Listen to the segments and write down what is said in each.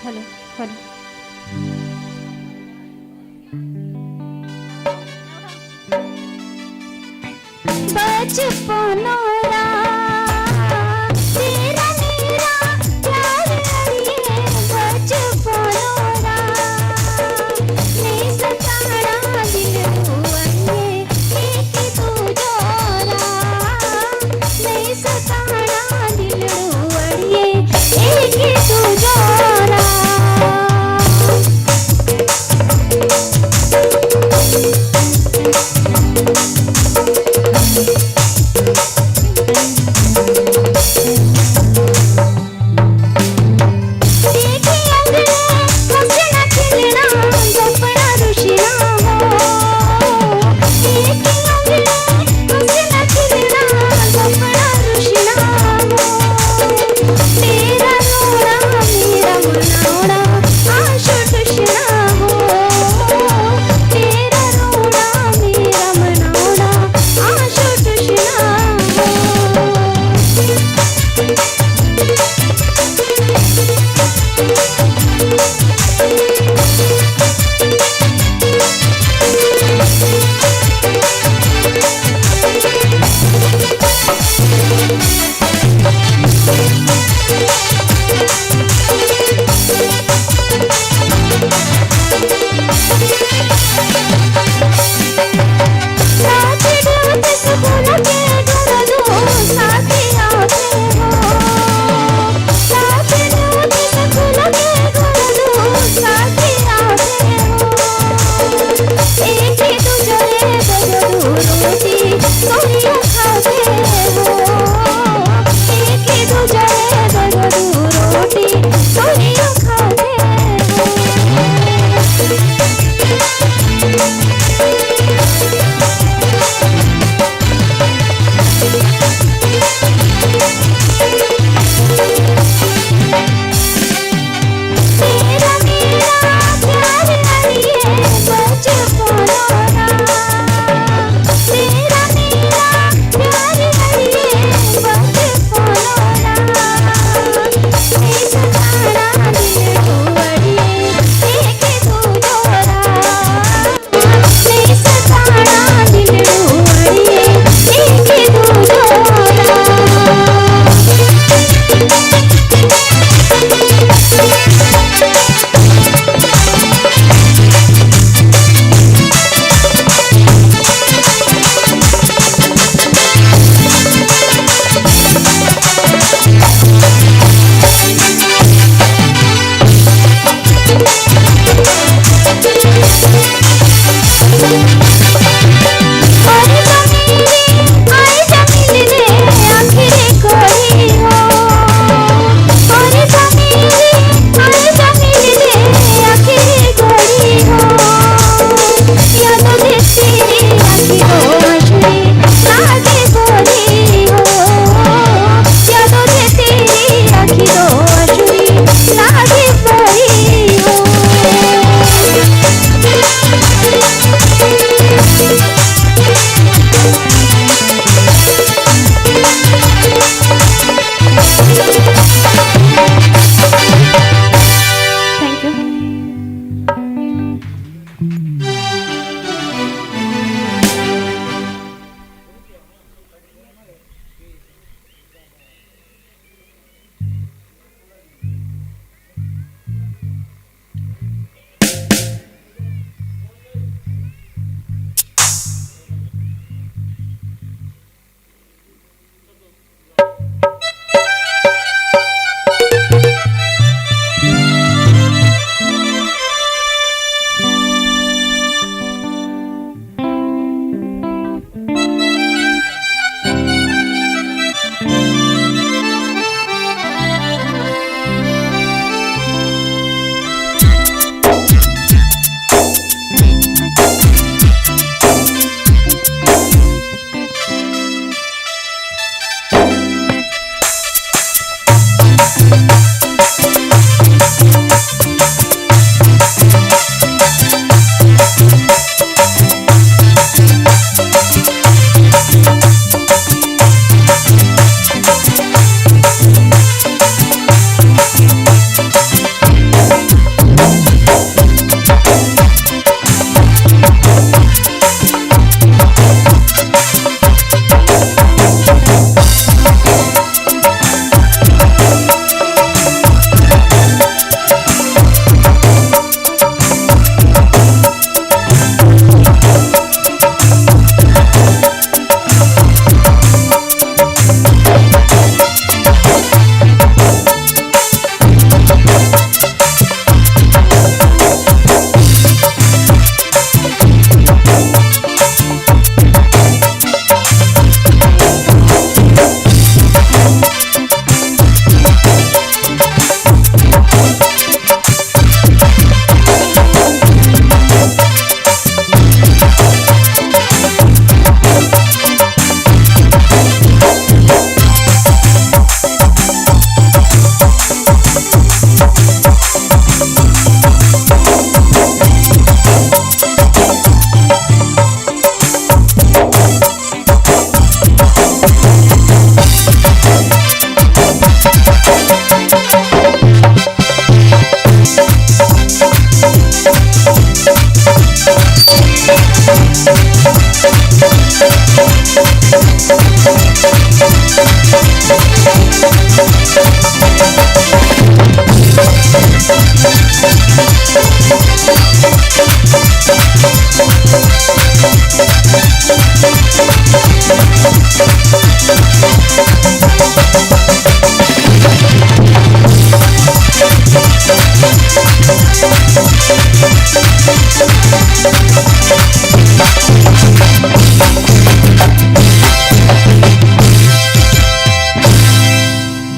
Hello hello. बचपनों तेरा मेरा प्यार अड़िए बचपनों ने सताड़ा दिल अड़िए एक तू जोरा ने सताड़ा दिल अड़िए एक तू जोरा। तेरा रोना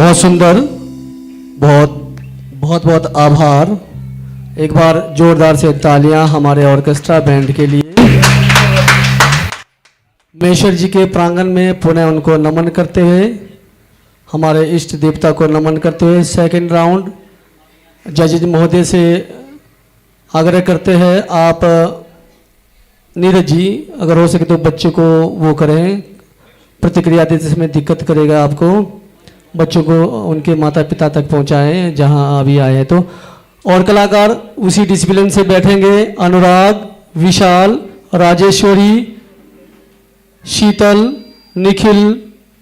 बहुत सुंदर। बहुत बहुत बहुत आभार। एक बार जोरदार से तालियां हमारे ऑर्केस्ट्रा बैंड के लिए। मेश्वर जी के प्रांगण में पुनः उनको नमन करते हुए, हमारे इष्ट देवता को नमन करते हुए सेकंड राउंड जजेज महोदय से आग्रह करते हैं, आप नीरज जी अगर हो सके तो बच्चे को वो करें, प्रतिक्रिया देते समय दिक्कत करेगा आपको, बच्चों को उनके माता पिता तक पहुंचाएं जहां अभी आए हैं तो। और कलाकार उसी डिसिप्लिन से बैठेंगे, अनुराग, विशाल, राजेश्वरी, शीतल, निखिल,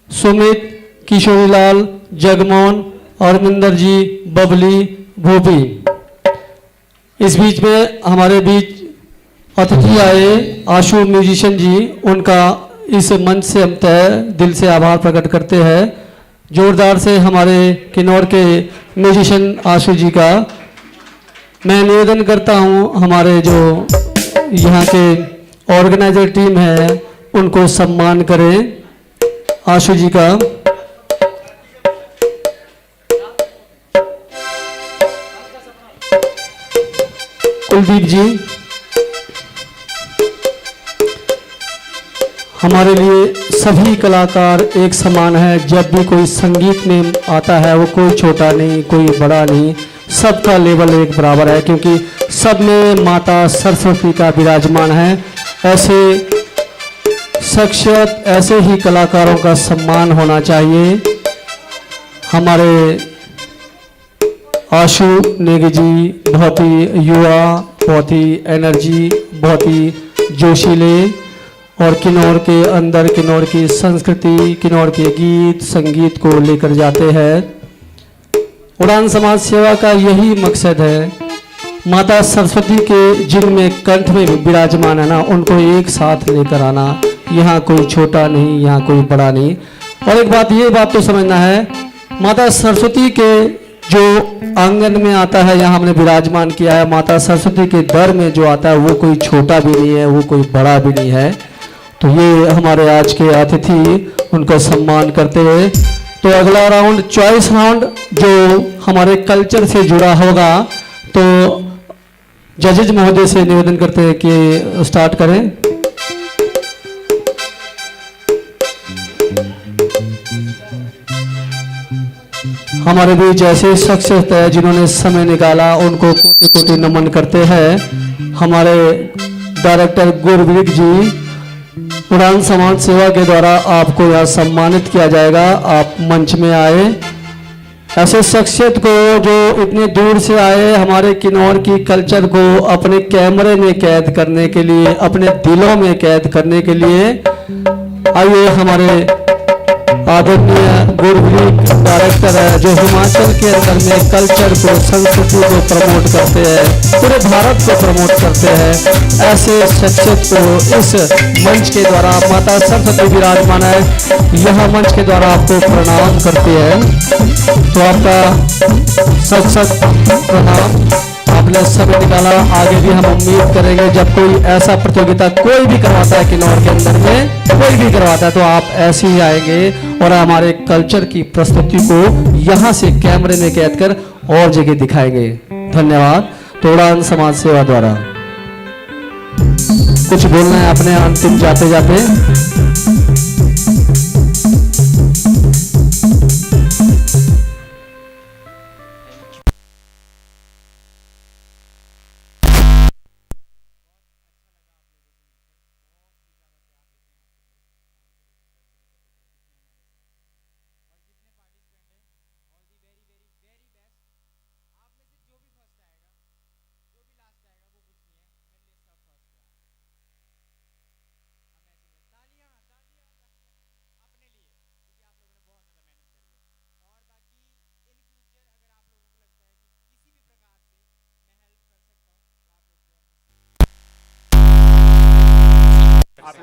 सुमित, किशोरीलाल, जगमोहन, अरविंदर जी, बबली, भूपी। इस बीच में हमारे बीच अतिथि आए आशु म्यूजिशियन जी, उनका इस मंच से हम तय दिल से आभार प्रकट करते हैं। जोरदार से हमारे किन्नौर के म्यूजिशियन आशु जी का मैं निवेदन करता हूं, हमारे जो यहाँ के ऑर्गेनाइजर टीम है उनको सम्मान करें आशु जी का। कुलदीप जी, हमारे लिए सभी कलाकार एक समान है। जब भी कोई संगीत में आता है वो कोई छोटा नहीं कोई बड़ा नहीं, सबका लेवल एक बराबर है, क्योंकि सब में माता सरस्वती का विराजमान है। ऐसे शख्सियत, ऐसे ही कलाकारों का सम्मान होना चाहिए। हमारे आशु नेगी जी बहुत ही युवा, बहुत ही एनर्जी, बहुत ही जोशीले, और किन्नौर के अंदर किन्नौर की संस्कृति, किन्नौर के गीत संगीत को लेकर जाते हैं। उड़ान समाज सेवा का यही मकसद है, माता सरस्वती के जिनमें कंठ में विराजमान है ना, उनको एक साथ लेकर आना। यहाँ कोई छोटा नहीं, यहाँ कोई बड़ा नहीं। और एक बात, ये बात तो समझना है, माता सरस्वती के जो आंगन में आता है, यहाँ हमने विराजमान किया है, माता सरस्वती के दर में जो आता है वो कोई छोटा भी नहीं है, वो कोई बड़ा भी नहीं है। तो ये हमारे आज के अतिथि, उनका सम्मान करते हुए तो अगला राउंड चॉइस राउंड जो हमारे कल्चर से जुड़ा होगा, तो जजेज महोदय से निवेदन करते हैं कि स्टार्ट करें। हमारे बीच ऐसे शख्सियत है जिन्होंने समय निकाला, उनको कोटि कोटि नमन करते हैं। हमारे डायरेक्टर गुरवीर जी, उड़ान समाज सेवा के द्वारा आपको यहाँ सम्मानित किया जाएगा, आप मंच में आए। ऐसे शख्सियत को जो इतने दूर से आए, हमारे किन्नौर की कल्चर को अपने कैमरे में कैद करने के लिए, अपने दिलों में कैद करने के लिए, आइए हमारे आदरणीय गुरवीर डायरेक्टर है जो हिमाचल के अंदर में कल्चर को, संस्कृति को प्रमोट करते हैं, पूरे भारत को प्रमोट करते हैं। ऐसे शख्सियत को इस मंच के द्वारा, माता सरस्वती विराजमान है, यह मंच के द्वारा आपको प्रणाम करते हैं। तो आपका सत सत प्रणाम, आपने समय निकाला। आगे भी हम उम्मीद करेंगे जब कोई ऐसा प्रतियोगिता कोई भी करवाता है किन्नौर के अंदर में, कोई भी करवाता है, तो आप ऐसे ही आएंगे और हमारे कल्चर की प्रस्तुति को यहाँ से कैमरे में कैद कर और जगह दिखाएंगे। धन्यवाद। तो उड़ान समाज सेवा द्वारा कुछ बोलना है अपने अंतिम जाते जाते?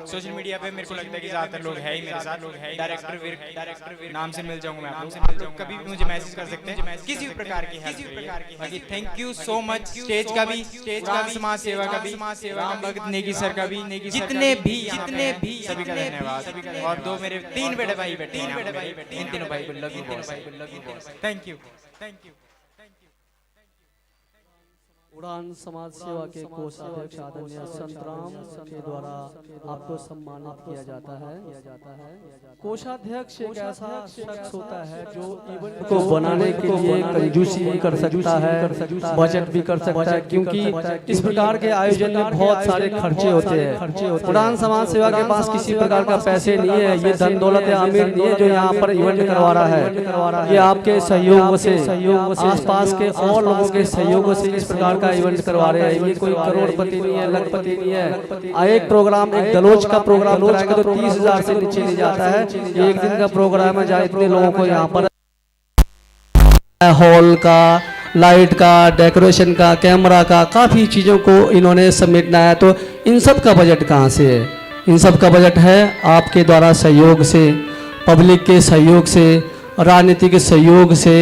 सोशल मीडिया पे मेरे को लगता है कि ज्यादातर लोग है ही मेरे साथ, डायरेक्टर वीर नाम से मिल जाऊंगा मैं आप लोग कभी भी मुझे मैसेज कर सकते हैं किसी भी प्रकार की बाकी thank you so much stage का भी समाज सेवा का भी राम भगत नेगी सर का भी जितने भी सभी का धन्यवाद और दो मेरे तीन बड़े भाई बैठे हैं इन तीनों भाई को लव यू थैंक यू उड़ान समाज सेवा के कोषाध्यक्ष आदरणीय संतराम के द्वारा आपको सम्मानित किया जाता है। कोषाध्यक्ष एक ऐसा शख्स होता है जो इवेंट को बनाने के लिए कंजूसी भी कर सकता है, बजट भी कर सकता है, क्योंकि इस प्रकार के आयोजन में बहुत सारे खर्चे होते हैं। उड़ान समाज सेवा के पास किसी प्रकार का पैसे नहीं है, ये धन दौलत अमीर नहीं है जो यहाँ पर इवेंट करवा रहा है। ये आपके सहयोग से, आसपास के और लोगों के सहयोग से इस प्रकार का इवेंट करवा रहे हैं। ये कोई करोड़पति नहीं है, लखपति नहीं है। एक प्रोग्राम, एक दलोच का प्रोग्राम कराएगा तो 30,000 से नीचे नहीं जाता है। एक दिन का प्रोग्राम है जहाँ इतने लोगों को यहाँ पर हॉल का, लाइट का, डेकोरेशन का, कैमरा का, काफ़ी चीज़ों को इन्होंने समेटना है। तो इन सब का बजट कहाँ से है? इन सब का बजट है आपके द्वारा सहयोग से, पब्लिक के सहयोग से, राजनीति के सहयोग से,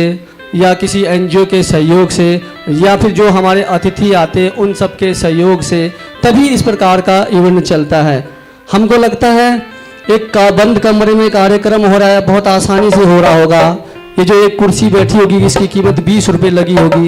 या किसी एनजीओ के सहयोग से, या फिर जो हमारे अतिथि आते हैं उन सब के सहयोग से, तभी इस प्रकार का इवेंट चलता है। हमको लगता है एक बंद कमरे में कार्यक्रम हो रहा है, बहुत आसानी से हो रहा होगा। ये जो एक कुर्सी बैठी होगी इसकी कीमत 20 रुपये लगी होगी,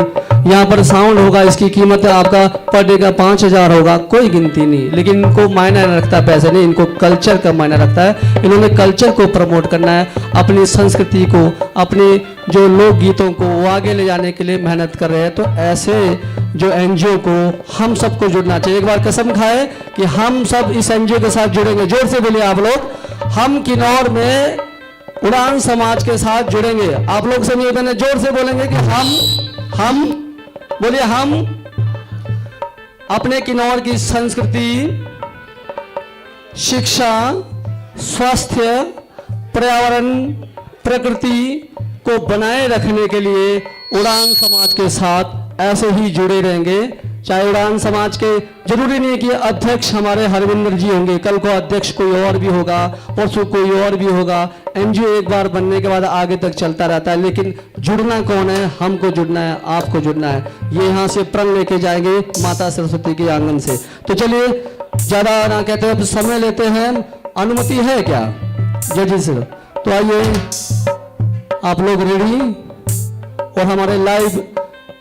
यहाँ पर साउंड होगा इसकी कीमत आपका पर डे का 5,000 होगा, कोई गिनती नहीं। लेकिन इनको मायने रखता पैसे नहीं, इनको कल्चर का मायने रखता है। इन्होंने कल्चर को प्रमोट करना है, अपनी संस्कृति को, अपने जो लोकगीतों को वो आगे ले जाने के लिए मेहनत कर रहे हैं। तो ऐसे जो एनजीओ को हम सबको जुड़ना चाहिए। एक बार कसम खाए कि हम सब इस एनजीओ के साथ जुड़ेंगे। जोर से बोलिए आप लोग, हम किन्नौर में उड़ान समाज के साथ जुड़ेंगे। आप लोग से निवेदन है, जोर से बोलेंगे कि हम बोलिए, हम अपने किन्नौर की संस्कृति, शिक्षा, स्वास्थ्य, पर्यावरण, प्रकृति को बनाए रखने के लिए उड़ान समाज के साथ ऐसे ही जुड़े रहेंगे। चाहे उड़ान समाज के, जरूरी नहीं है कि अध्यक्ष हमारे हरविंदर जी होंगे, कल को अध्यक्ष कोई और भी होगा, परसों कोई और भी होगा। एनजीओ एक बार बनने के बाद आगे तक चलता रहता है, लेकिन जुड़ना कौन है? हमको जुड़ना है, आपको जुड़ना है। ये यहाँ से प्रण लेके जाएंगे माता सरस्वती के आंगन से। तो चलिए ज़्यादा ना कहते हुए समय लेते हैं। अनुमति है क्या जजेस से? तो आइए आप लोग रेडी। और हमारे लाइव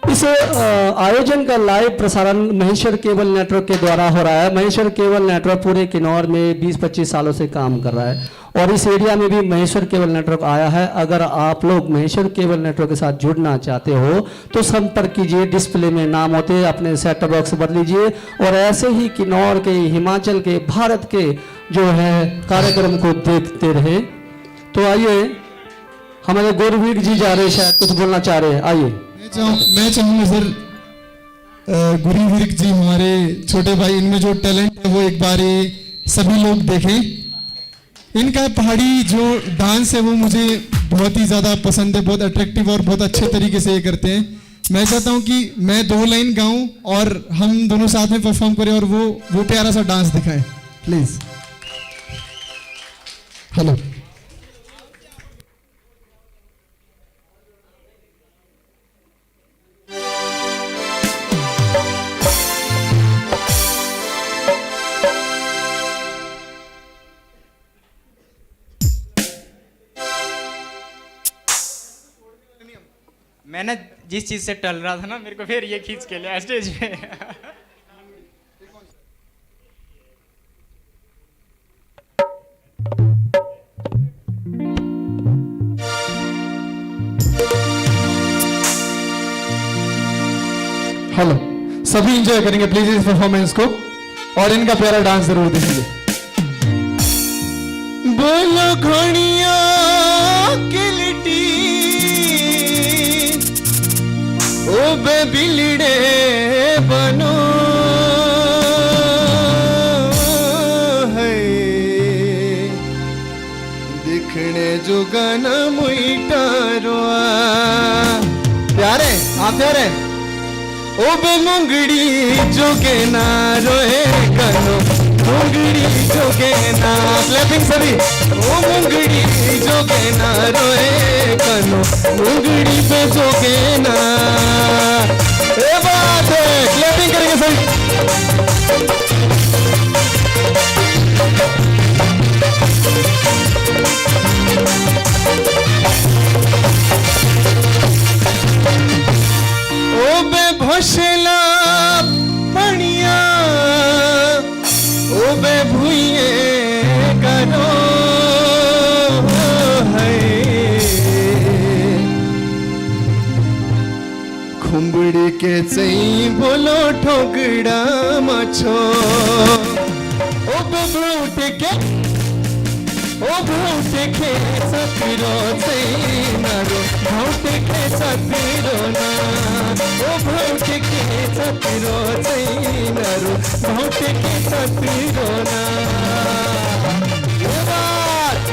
इस आयोजन का लाइव प्रसारण महेश्वर केबल नेटवर्क के द्वारा हो रहा है। महेश्वर केबल नेटवर्क पूरे किन्नौर में 20-25 सालों से काम कर रहा है और इस एरिया में भी महेश्वर केबल नेटवर्क आया है। अगर आप लोग महेश्वर केबल नेटवर्क के साथ जुड़ना चाहते हो तो संपर्क कीजिए, डिस्प्ले में नाम होते हैं, अपने सेट टॉप बॉक्स बदल लीजिए और ऐसे ही किन्नौर के, हिमाचल के, भारत के जो है कार्यक्रम को देखते रहे। तो आइए, हमारे गौरवीर जी जा रहे, शायद कुछ बोलना चाह रहे हैं। आइए। मैं चाहूंगा सर, गुरी विर्क जी हमारे छोटे भाई, इनमें जो टैलेंट है वो एक बार सभी लोग देखें। इनका पहाड़ी जो डांस है वो मुझे बहुत ही ज़्यादा पसंद है, बहुत अट्रैक्टिव और बहुत अच्छे तरीके से ये करते हैं। मैं चाहता हूँ कि मैं 2 लाइन गाऊं और हम दोनों साथ में परफॉर्म करें और वो प्यारा सा डांस दिखाएं प्लीज। हेलो। मैं ना जिस चीज से टल रहा था ना, मेरे को फिर ये खींच के लिया स्टेज पे। हेलो, सभी एंजॉय करेंगे प्लीज इस परफॉर्मेंस को और इनका प्यारा डांस जरूर देखेंगे। बोलो घोड़िया की लिटी ओ बे बिलड़े बनो है दिखने जो गाना मुईटा रोआ प्यारे आप प्यारे ओ बे मुंगड़ी जो के ना रोए कनो मुंगड़ी जोगे ना क्लैपिंग सभी ओ मुंगड़ी जोगे ना रोए कनो मुंगड़ी पे जोगे ना ए बात है क्लैपिंग करेंगे सभी ओ बेभोशला पनिया ओ बे भुइए करो है खुंबड़ी के चई बोलो ठोकड़ा मछो ओ बे ब्रूट के ओ भूत के सतरो चई नरो भूत के सतरो ना ओ भूत के सतरो चई नरो भूत के सतरो ना ये बात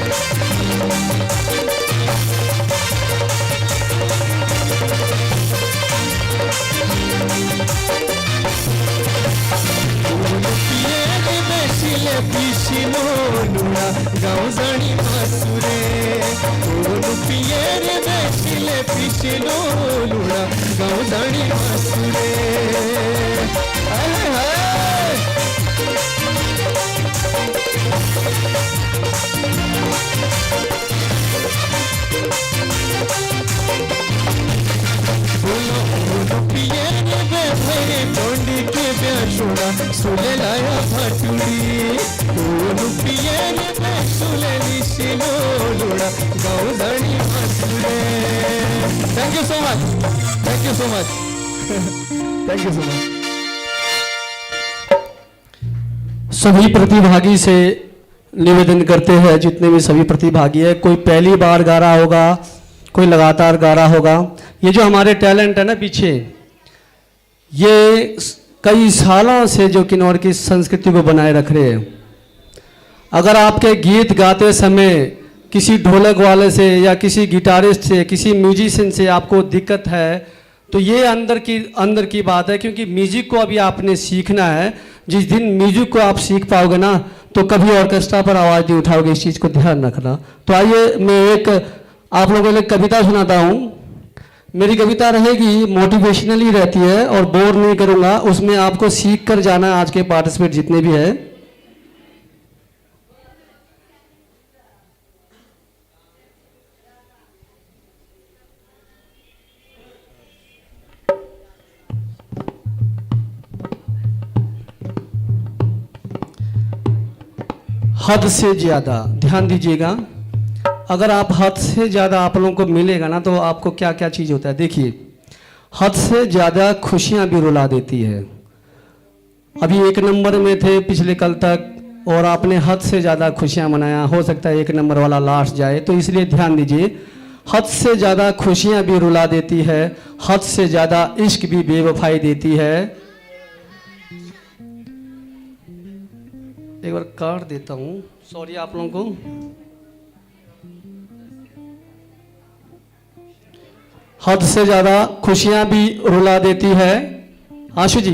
पिये बेशिले पिशिनो लुणा गाँव जणी मासुरे पिये बेशिले पिशिनो लुणा गाँव जणी मासुरे पिये बेभरे टोंडी के ब्याशोड़ा सुले लाया भटुड़ी पिये सुले लिशिनो लुड़ा गाँव धनी मसूरे thank you so much thank you so much thank you so much सभी प्रतिभागी से निवेदन करते हैं, जितने भी सभी प्रतिभागी है, कोई पहली बार गा रहा होगा, कोई लगातार गा रहा होगा। ये जो हमारे टैलेंट है ना पीछे, ये कई सालों से जो किन्नौर की संस्कृति को बनाए रख रहे हैं। अगर आपके गीत गाते समय किसी ढोलक वाले से या किसी गिटारिस्ट से, किसी म्यूजिशियन से आपको दिक्कत है, तो ये अंदर की बात है, क्योंकि म्यूजिक को अभी आपने सीखना है। जिस दिन म्यूजिक को आप सीख पाओगे ना, तो कभी ऑर्केस्ट्रा पर आवाज़ नहीं उठाओगे। इस चीज़ को ध्यान रखना। तो आइए मैं एक आप लोगों को एक कविता सुनाता हूँ। मेरी कविता रहेगी, मोटिवेशनली रहती है और बोर नहीं करूँगा। उसमें आपको सीख कर जाना है, आज के पार्टिसिपेट जितने भी है। हद से ज़्यादा ध्यान दीजिएगा। अगर आप हद से ज़्यादा आप लोगों को मिलेगा ना, तो आपको क्या क्या चीज़ होता है। देखिए, हद से ज़्यादा खुशियां भी रुला देती है। अभी 1 नंबर में थे पिछले कल तक, और आपने हद से ज़्यादा खुशियां मनाया। हो सकता है 1 नंबर वाला लास्ट जाए, तो इसलिए ध्यान दीजिए। हद से ज़्यादा खुशियां भी रुला देती है, हद से ज़्यादा इश्क भी बेवफाई देती है। एक बार काट देता हूँ, सॉरी आप लोगों को। हद से ज़्यादा खुशियां भी रुला देती है। आशु जी,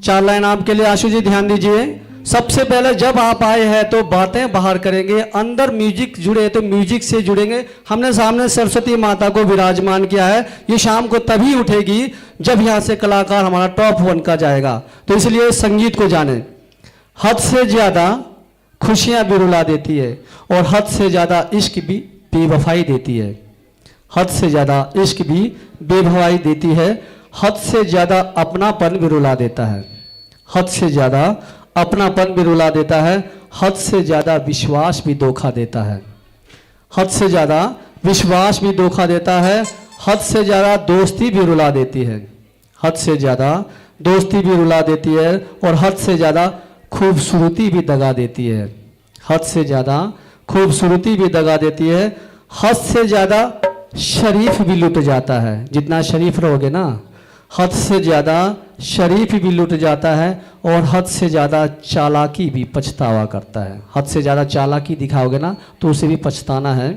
4 लाइन आपके लिए। आशु जी ध्यान दीजिए। सबसे पहले जब आप आए हैं तो बातें बाहर करेंगे, अंदर म्यूजिक जुड़े तो म्यूजिक से जुड़ेंगे। हमने सामने सरस्वती माता को विराजमान किया है। ये शाम को तभी उठेगी जब यहाँ से कलाकार हमारा टॉप 1 का जाएगा। तो इसलिए संगीत को जाने। हद से ज़्यादा खुशियां भी रुला देती है, और हद से ज़्यादा इश्क भी बेवफाई देती है। हद से ज़्यादा इश्क भी बेवफाई देती है। हद से ज़्यादा अपनापन भी रुला देता है। हद से ज़्यादा अपनापन भी रुला देता है। हद से ज़्यादा विश्वास भी धोखा देता है। हद से ज़्यादा विश्वास भी धोखा देता है। हद से ज़्यादा दोस्ती भी रुला देती है। हद से ज़्यादा दोस्ती भी रुला देती है, और हद से ज़्यादा खूबसूरती भी दगा देती है। हद से ज़्यादा खूबसूरती भी दगा देती है। हद से ज़्यादा शरीफ भी लुट जाता है। जितना शरीफ रहोगे ना, हद से ज़्यादा शरीफ भी लुट जाता है, और हद से ज़्यादा चालाकी भी पछतावा करता है। हद से ज़्यादा चालाकी दिखाओगे ना, तो उसे भी पछताना है।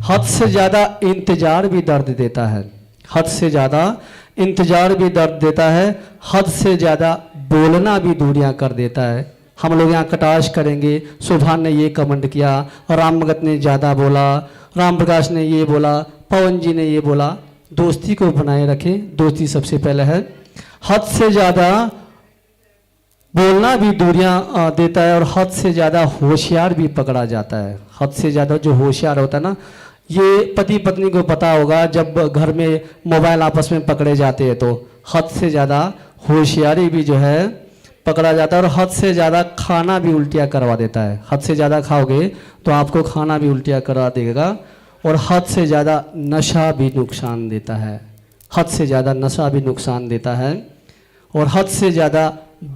हद से ज़्यादा इंतज़ार भी दर्द देता है। हद से ज़्यादा इंतज़ार भी दर्द देता है। हद से ज़्यादा बोलना भी दूरियां कर देता है। हम लोग यहाँ कटाक्ष करेंगे, सुभान ने ये कमेंट किया, राम भगत ने ज़्यादा बोला, राम प्रकाश ने ये बोला, पवन जी ने ये बोला। दोस्ती को बनाए रखें, दोस्ती सबसे पहले है। हद से ज़्यादा बोलना भी दूरियां देता है और हद से ज़्यादा होशियार भी पकड़ा जाता है। हद से ज़्यादा जो होशियार होता है ना, ये पति पत्नी को पता होगा, जब घर में मोबाइल आपस में पकड़े जाते हैं तो हद से ज़्यादा होशियारी भी जो है पकड़ा जाता है। और हद से ज़्यादा खाना भी उल्टियाँ करवा देता है। हद से ज़्यादा खाओगे तो आपको खाना भी उल्टियाँ करवा देगा। और हद से ज़्यादा नशा भी नुकसान देता है। हद से ज़्यादा नशा भी नुकसान देता है। और हद से ज़्यादा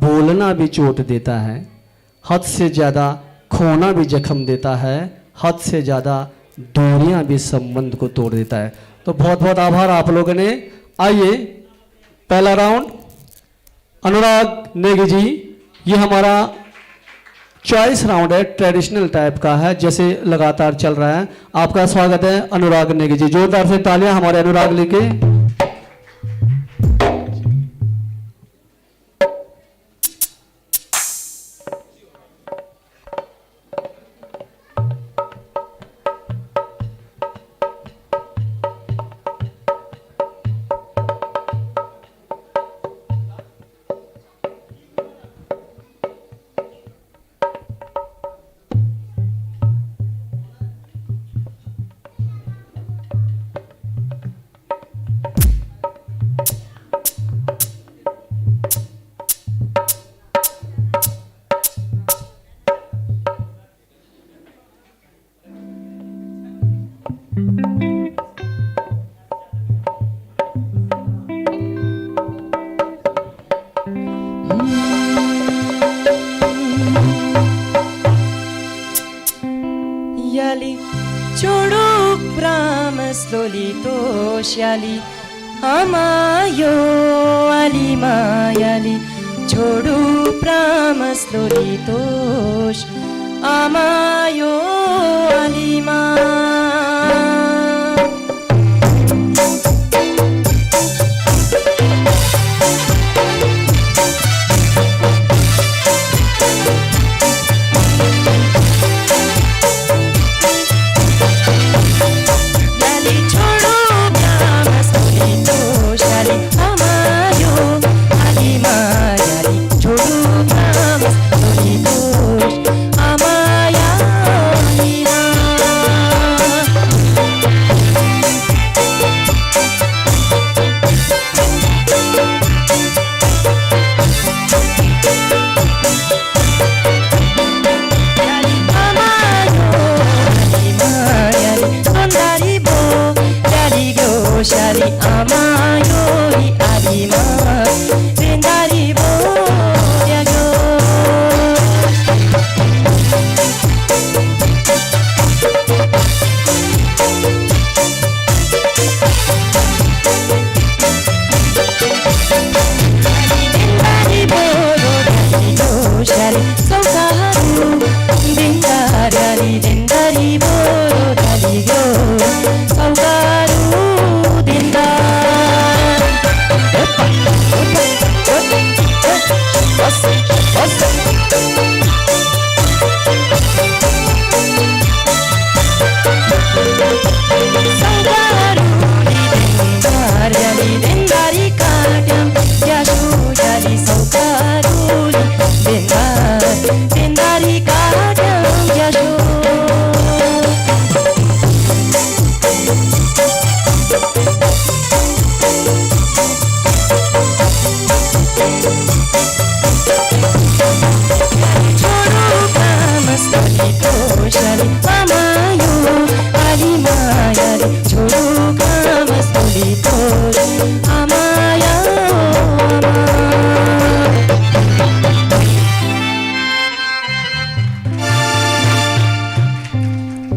बोलना भी चोट देता है। हद से ज़्यादा खोना भी जख्म देता है। हद से ज़्यादा दूरियां भी संबंध को तोड़ देता है। तो बहुत बहुत आभार आप लोगों ने। आइए पहला राउंड अनुराग नेगी जी, ये हमारा चॉइस राउंड है, ट्रेडिशनल टाइप का है, जैसे लगातार चल रहा है। आपका स्वागत है अनुराग नेगी जी, जोरदार से तालियां हमारे अनुराग लेके। Yali choruk pramas lolitos yali amayo alima yali choruk pramas lolitos amayo alima. Shari amayo hi alima vendari boya yo. Vendari bolo dari yo shari saukaru vendari vendari bolo dari yo saukaru.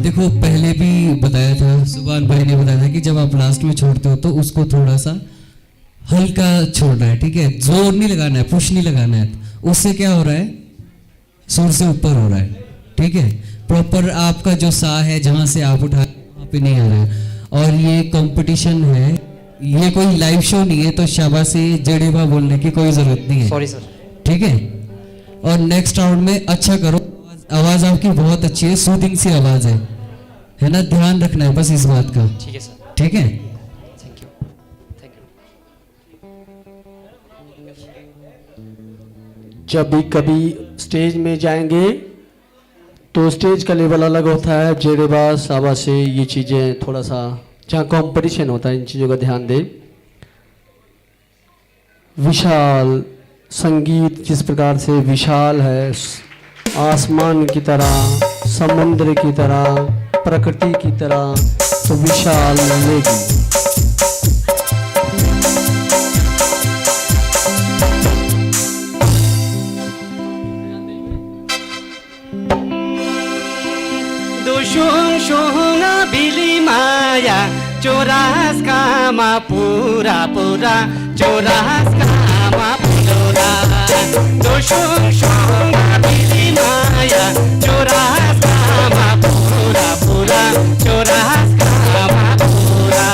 देखो पहले भी बताया था, सुभान भाई ने बताया था कि जब आप लास्ट में छोड़ते हो तो उसको थोड़ा सा हल्का छोड़ना है, ठीक है, जोर नहीं लगाना है, पुश नहीं लगाना है। उससे क्या हो रहा है, सुर से ऊपर हो रहा है, ठीक है। प्रॉपर आपका जो सा है जहाँ से आप उठा वहाँ पे नहीं आ रहा है। और ये कंपटीशन है, ये कोई लाइव शो नहीं है, तो शाबाशी जड़ेबा बोलने की कोई जरूरत नहीं है, सॉरी सर। ठीक है। और नेक्स्ट राउंड में अच्छा करो। आवाज आपकी बहुत अच्छी है, सूदिंग सी आवाज है ना, ध्यान रखना है बस इस बात का। ठीक है सर, ठीक है, थैंक यू, थैंक यू। जब भी कभी स्टेज में जाएंगे तो स्टेज का लेवल अलग होता है, जेरेबास आवाज से ये चीज़ें थोड़ा सा जहाँ कंपटीशन होता है इन चीज़ों का ध्यान दें। विशाल संगीत जिस प्रकार से विशाल है, आसमान की तरह, समुद्र की तरह, प्रकृति की तरह, तो विशाल लेगी। दोषों सोना बिली माया चोरास कामा पूरा पूरा चोरास कामा पूरा दोषों सोना बिली माया चोरास कामा पूरा पूरा चोरास कामा पूरा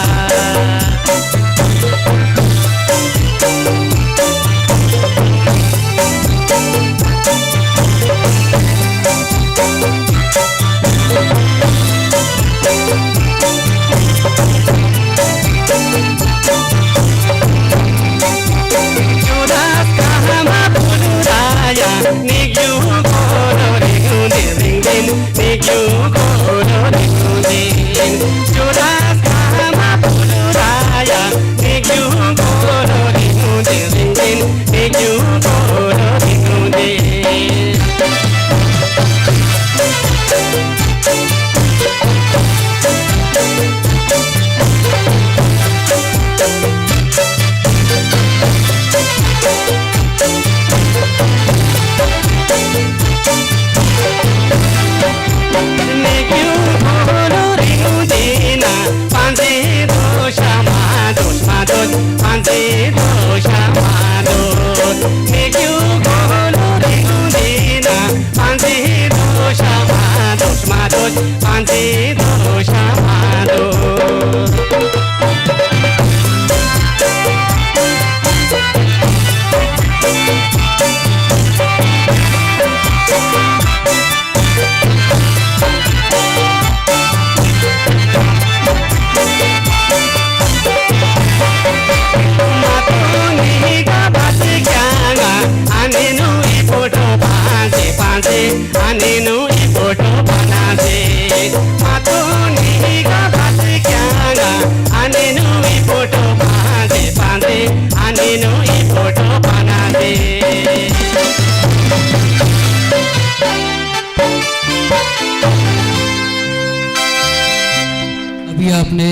अभी आपने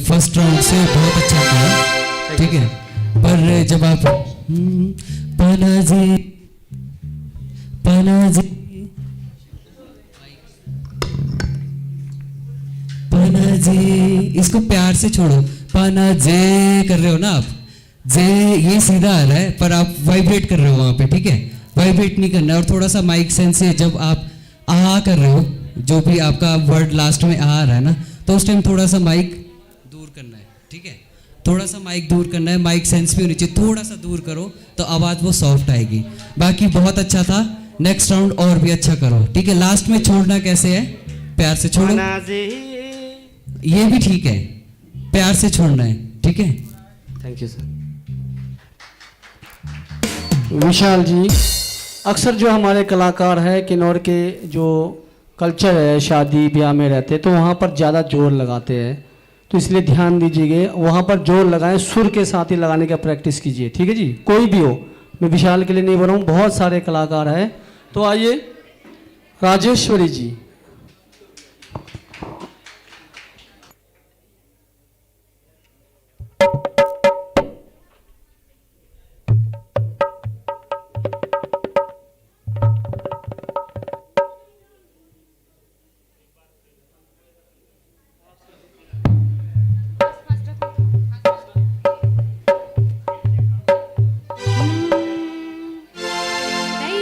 फर्स्ट राउंड से बहुत अच्छा किया, ठीक है, पर जब आप पनाजी पनाजी पनाजी इसको प्यार से छोड़ो, पनाजे कर रहे हो ना आप, जे ये सीधा आ रहा है पर आप वाइब्रेट कर रहे हो वहां पे, ठीक है, वाइब्रेट नहीं करना है। और थोड़ा सा माइक सेंस से जब आप आ कर रहे हो, जो भी आपका वर्ड लास्ट में आ रहा है ना, तो उस टाइम थोड़ा सा माइक दूर करना है, ठीक है, थोड़ा सा माइक दूर करना है, माइक सेंस भी होनी चाहिए, थोड़ा सा दूर करो तो आवाज़ वो सॉफ्ट आएगी। बाकी बहुत अच्छा था, नेक्स्ट राउंड और भी अच्छा करो, ठीक है। लास्ट में छोड़ना कैसे है, प्यार से छोड़ो, ये भी ठीक है, प्यार से छोड़ना है, ठीक है। Thank you sir. Vishal ji, अक्सर जो हमारे कलाकार हैं किन्नौर के, जो कल्चर है, शादी ब्याह में रहते तो वहाँ पर ज़्यादा जोर लगाते हैं, तो इसलिए ध्यान दीजिएगा, वहाँ पर जोर लगाएं, सुर के साथ ही लगाने का प्रैक्टिस कीजिए, ठीक है जी। कोई भी हो, मैं विशाल के लिए नहीं बोल रहा हूँ, बहुत सारे कलाकार हैं। तो आइए राजेश्वरी जी।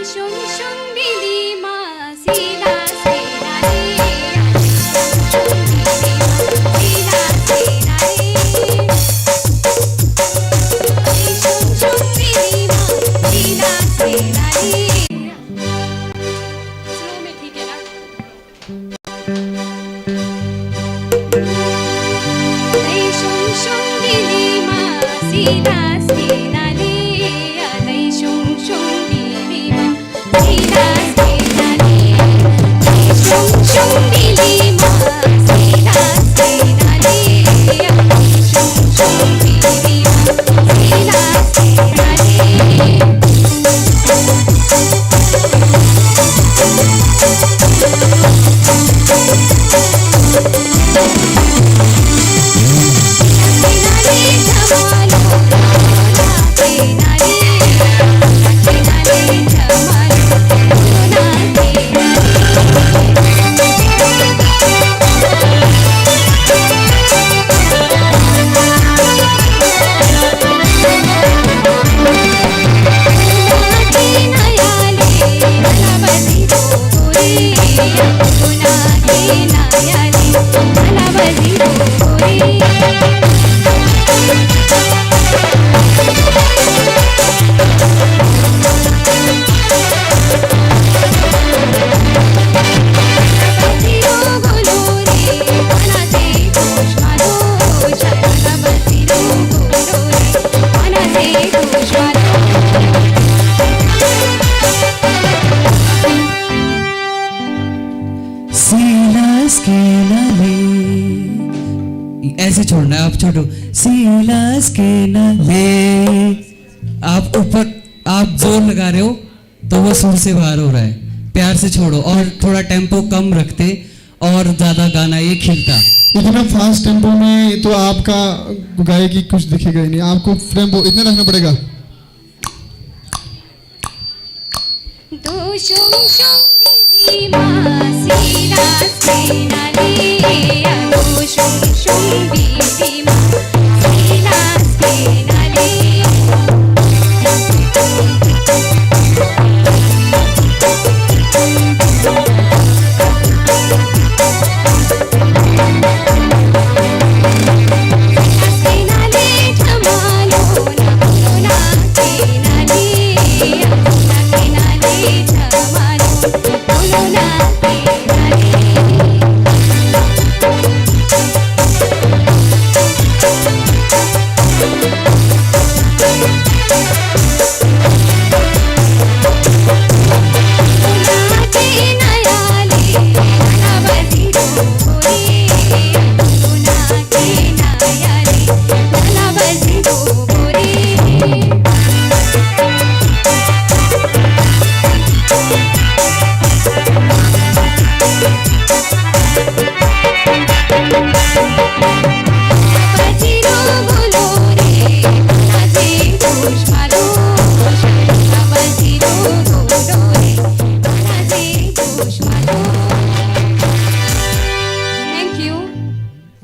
Shung shung dili ma sila se ऐसे छोड़ना है, आप छोड़ो। सीलास के नाले, आप ऊपर आप जोर लगा रहे हो तो वो सुर से बाहर हो रहा है, प्यार से छोड़ो और थोड़ा टेम्पो कम रखते और ज्यादा गाना ये खिलता। इतना फास्ट टेम्पो में तो आपका गायकी कुछ दिखेगा ही नहीं, आपको टेम्पो इतना रखना पड़ेगा।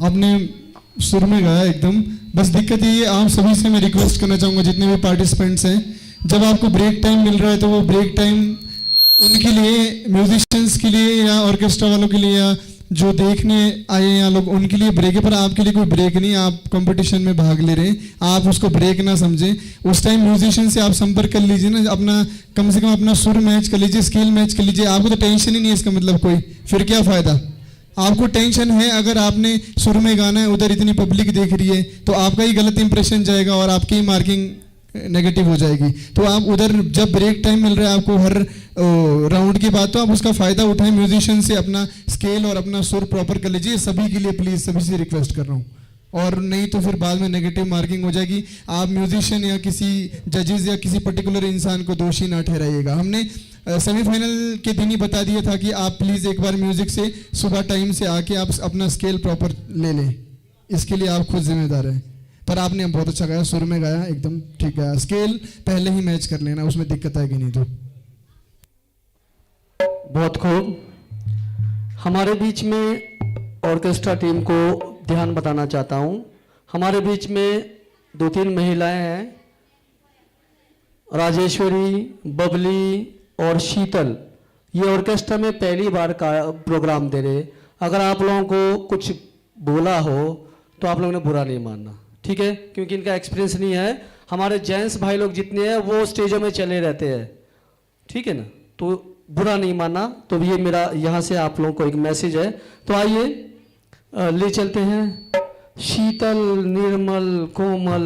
आपने सुर में गाया एकदम। बस दिक्कत ये है, आप सभी से मैं रिक्वेस्ट करना चाहूँगा, जितने भी पार्टिसिपेंट्स हैं, जब आपको ब्रेक टाइम मिल रहा है तो वो ब्रेक टाइम उनके लिए, म्यूजिशियंस के लिए या ऑर्केस्ट्रा वालों के लिए या जो देखने आए हैं लोग, उनके लिए ब्रेक है, पर आपके लिए कोई ब्रेक नहीं। आप कंपटीशन में भाग ले रहे हैं, आप उसको ब्रेक ना समझें। उस टाइम म्यूजिशियन से आप संपर्क कर लीजिए ना, अपना कम से कम अपना सुर मैच कर लीजिए, स्केल मैच कर लीजिए। आपको तो टेंशन ही नहीं है इसका मतलब कोई, फिर क्या फ़ायदा। आपको टेंशन है अगर आपने सुर में गाना है, उधर इतनी पब्लिक देख रही है तो आपका ही गलत इंप्रेशन जाएगा और आपकी ही मार्किंग नेगेटिव हो जाएगी। तो आप उधर जब ब्रेक टाइम मिल रहा है आपको हर राउंड के बाद, तो आप उसका फ़ायदा उठाएं, म्यूजिशियन से अपना स्केल और अपना सुर प्रॉपर कर लीजिए। सभी के लिए प्लीज़, सभी से रिक्वेस्ट कर रहा हूँ, और नहीं तो फिर बाद में नेगेटिव मार्किंग हो जाएगी। आप म्यूजिशियन या किसी जजेस या किसी पर्टिकुलर इंसान को दोषी ना ठहराइएगा। हमने सेमीफाइनल के दिन ही बता दिया था कि आप प्लीज़ एक बार म्यूजिक से सुबह टाइम से आके आप अपना स्केल प्रॉपर ले लें, इसके लिए आप खुद जिम्मेदार हैं। पर आपने बहुत अच्छा गाया, सुर में गाया, एकदम ठीक गाया। स्केल पहले ही मैच कर लेना, उसमें दिक्कत आएगी नहीं तो। बहुत खूब। हमारे बीच में ऑर्केस्ट्रा टीम को ध्यान बताना चाहता हूँ। हमारे बीच में 2-3 महिलाएं हैं, राजेश्वरी, बबली और शीतल। ये ऑर्केस्ट्रा में पहली बार का प्रोग्राम दे रहे। अगर आप लोगों को कुछ बोला हो तो आप लोगों ने बुरा नहीं मानना, ठीक है, क्योंकि इनका एक्सपीरियंस नहीं है। हमारे जेंट्स भाई लोग जितने हैं वो स्टेजों में चले रहते हैं, ठीक है ना, तो बुरा नहीं मानना। तो ये मेरा यहाँ से आप लोगों को एक मैसेज है। तो आइए ले चलते हैं शीतल निर्मल कोमल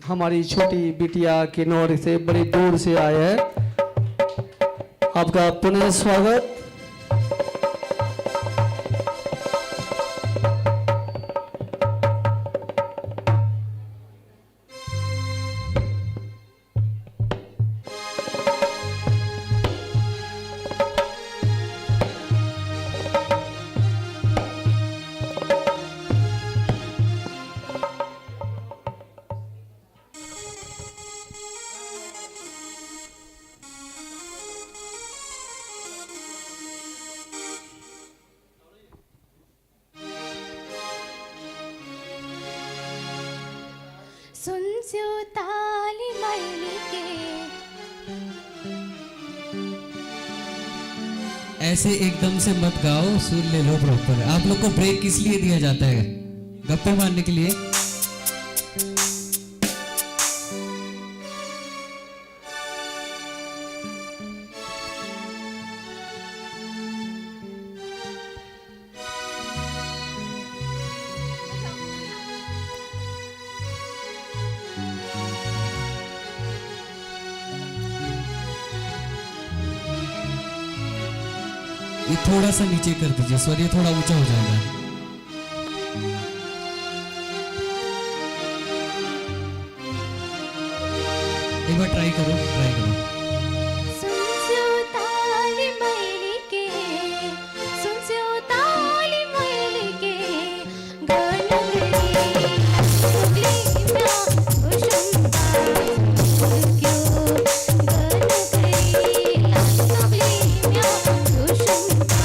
हमारी छोटी बिटिया किन्नौर से बड़ी दूर से आए हैं। आपका पुनः स्वागत। सुन्स्यो ताली मैली के ऐसे एकदम से मत गाओ, सुन ले लो प्रॉपर। आप लोग को ब्रेक किस लिए दिया जाता है? गप्पे मारने के लिए। ये थोड़ा सा नीचे कर दीजिए, स्वर ये थोड़ा ऊंचा हो जाएगा। एक बार ट्राई करो, ट्राई करो। सुन्स्यो ताली मैली के सुन्स्यो ताली मैली के गनगरी सुगली म्या उशुंबा क्यों गनगरी सुगली म्या उशुंबा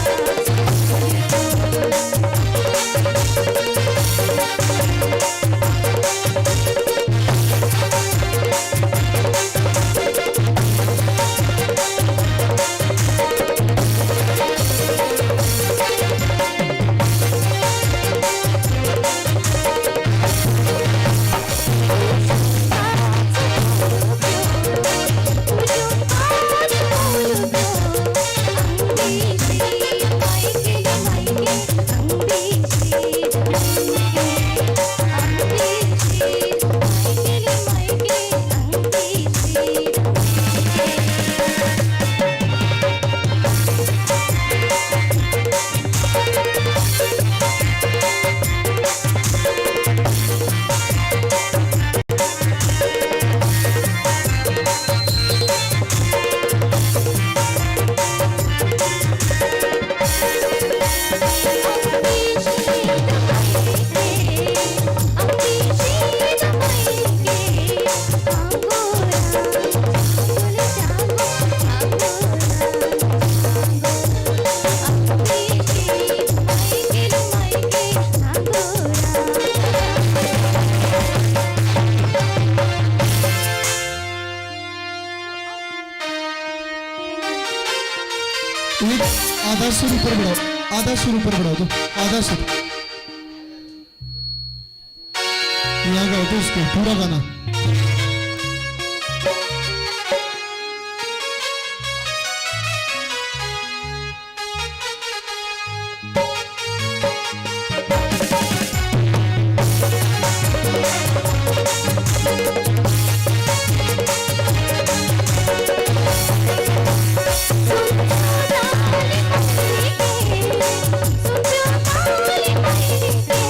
आधा सुर ऊपर बढ़ाओ, आधा सुर ऊपर बढ़ाओ तो आधा सुर यहाँ गाओ तो उसको पूरा गाना। सुन्स्यो ताली मैली के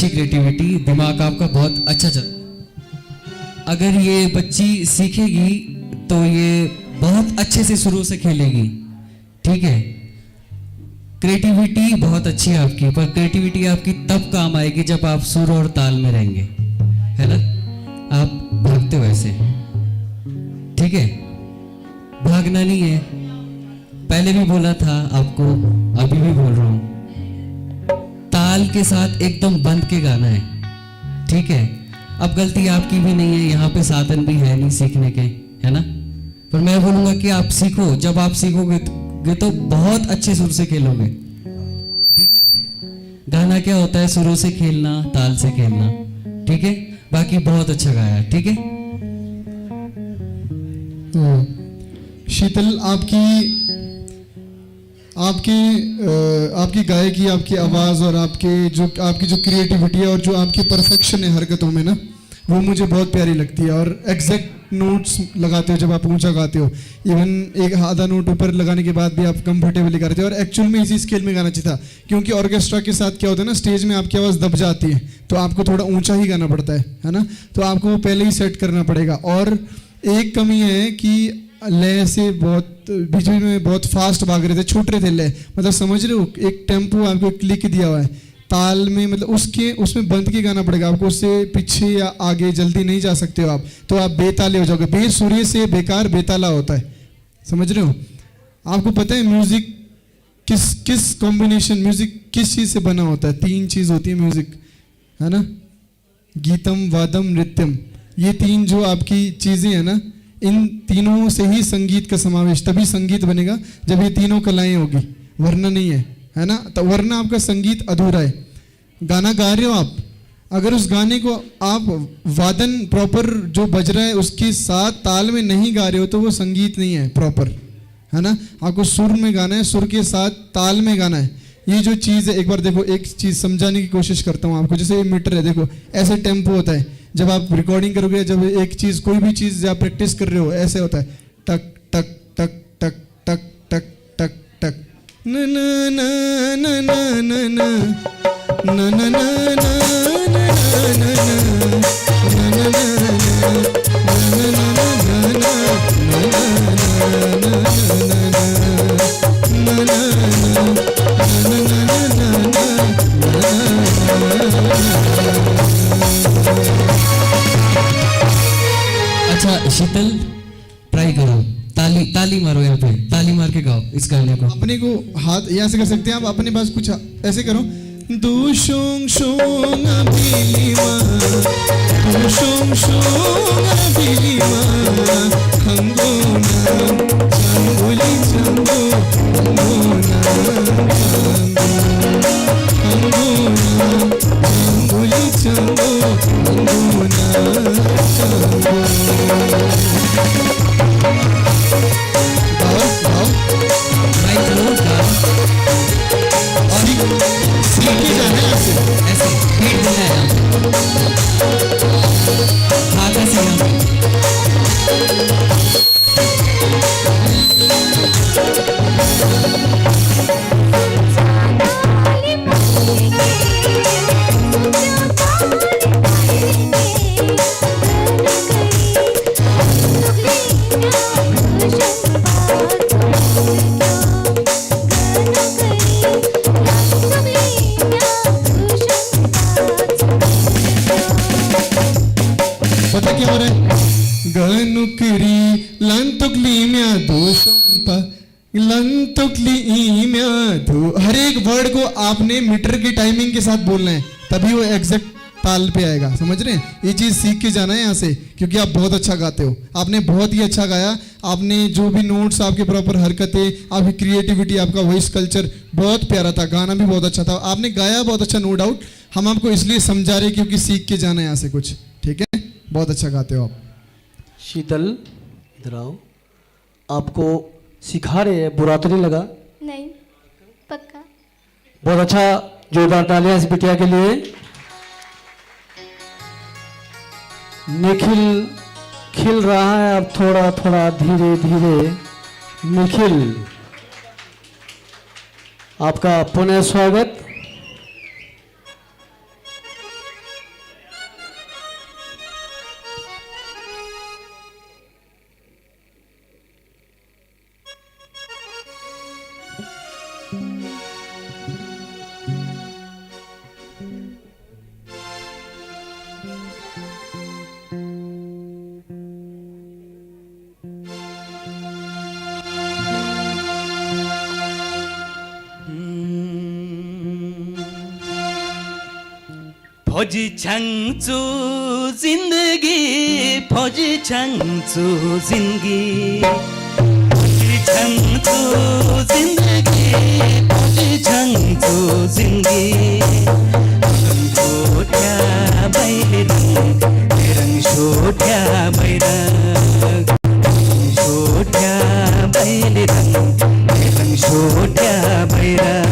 अच्छी क्रिएटिविटी, दिमाग आपका बहुत अच्छा चल। अगर ये बच्ची सीखेगी तो ये बहुत अच्छे से शुरू से खेलेगी, ठीक है। क्रिएटिविटी बहुत अच्छी है आपकी, पर क्रिएटिविटी आपकी तब काम आएगी जब आप सुर और ताल में रहेंगे, है ना। आप भागते हो ऐसे, ठीक है, भागना नहीं है। पहले भी बोला था आपको, अभी भी बोल रहा हूं, ताल के साथ एकदम बंद के गाना है, ठीक है। अब गलती आपकी भी नहीं है, यहाँ पे साधन भी है नहीं सीखने के, है ना। पर मैं बोलूंगा कि आप सीखो, जब आप सीखोगे तो बहुत अच्छे सुर से खेलोगे। गाना क्या होता है, सुरों से खेलना, ताल से खेलना, ठीक है। बाकी बहुत अच्छा गाया, ठीक है। शीतल, आपकी गायकी, आपकी आवाज़ और आपकी जो क्रिएटिविटी है और जो आपकी परफेक्शन है हरकतों में ना, वो मुझे बहुत प्यारी लगती है। और एग्जैक्ट नोट्स लगाते हो जब आप ऊंचा गाते हो, इवन एक आधा नोट ऊपर लगाने के बाद भी आप कंफर्टेबली गाते हो। और एक्चुअल में इसी स्केल में गाना चाहिए था, क्योंकि ऑर्केस्ट्रा के साथ क्या होता है ना, स्टेज में आपकी आवाज़ दब जाती है, तो आपको थोड़ा ऊंचा ही गाना पड़ता है ना। तो आपको वो पहले ही सेट करना पड़ेगा। और एक कमी है कि लय से बहुत बीच में बहुत फास्ट भाग रहे थे, छूट रहे थे लय, मतलब समझ रहे हो, एक टेम्पो आपको क्लिक दिया हुआ है ताल में, मतलब उसमें बंद के गाना पड़ेगा आपको, उससे पीछे या आगे जल्दी नहीं जा सकते हो आप, तो आप बेताले हो जाओगे। बेसुरे से बेकार बेताला होता है, समझ रहे हो। आपको पता है म्यूजिक किस कॉम्बिनेशन, म्यूजिक किस चीज से बना होता है? 3 चीज होती है म्यूजिक, है ना, गीतम, वादम, नृत्यम। ये 3 जो आपकी चीजें हैं ना, इन तीनों से ही संगीत का समावेश, तभी संगीत बनेगा जब ये तीनों कलाएं होगी, वरना नहीं है ना। तो वरना आपका संगीत अधूरा है। गाना गा रहे हो आप, अगर उस गाने को आप वादन प्रॉपर जो बज रहा है उसके साथ ताल में नहीं गा रहे हो तो वो संगीत नहीं है प्रॉपर, है ना। आपको सुर में गाना है, सुर के साथ ताल में गाना है। ये जो चीज़ है, एक बार देखो, एक चीज़ समझाने की कोशिश करता हूँ आपको। जैसे ये मीटर है, देखो ऐसे टेम्पो होता है, जब आप रिकॉर्डिंग करोगे, जब एक चीज़, कोई भी चीज़ आप प्रैक्टिस कर रहे हो, ऐसे होता है, टक टक टक टक टक टक टक टक, न न न न न न न न न अच्छा शीतल, ट्राई करो, ताली मारो, यहाँ पे ताली मार के गाओ इस गाने को। अपने को हाथ यहाँ से कर सकते हैं आप, अपने पास कुछ ऐसे करो, दूशों शोंग बिलीमा, दूशों शोंग बिलीमा, हंगोना चंगुली चंगो, हंगोना चंगुली चंगो, हंगोना चंगो। ऐसे बीट देना है हाथ ऐसे यहाँ पे। पता क्या हो रहा है? गनुकरी लंतुकली म्या दोषंपा, लंतुकली म्या दो, हर एक वर्ड को आपने मीटर की टाइमिंग के साथ बोलना है, तभी वो एग्जैक्ट ताल पे आएगा, समझ रहे हैं। ये चीज सीख के जाना है यहाँ से, क्योंकि आप बहुत अच्छा गाते हो, आपने बहुत ही अच्छा गाया। आपने जो भी नोट्स, आपके प्रॉपर हरकतें, आपकी क्रिएटिविटी, आपका वॉइस कल्चर बहुत प्यारा था, गाना भी बहुत अच्छा था, आपने गाया बहुत अच्छा, नो डाउट। हम आपको इसलिए समझा रहे क्योंकि सीख के जाना है यहाँ से कुछ, ठीक है। बहुत अच्छा गाते हो आप। शीतल, इधर आओ, आपको सिखा रहे हैं, बुरा तो नहीं लगा? नहीं, पक्का। बहुत अच्छा, जोरदार तालियां इस बिटिया के लिए। निखिल खिल रहा है अब थोड़ा थोड़ा, धीरे धीरे। निखिल, आपका पुनः स्वागत। फौजी छंचू जिंदगी फौजी छंचू जिंदगी फौजी छंचू जिंदगी फौजी छंचू जिंदगी छोट्या बैरंग रंग छोट्या बैरंग छोट्या बैरंग रंग छोट्या बैरंग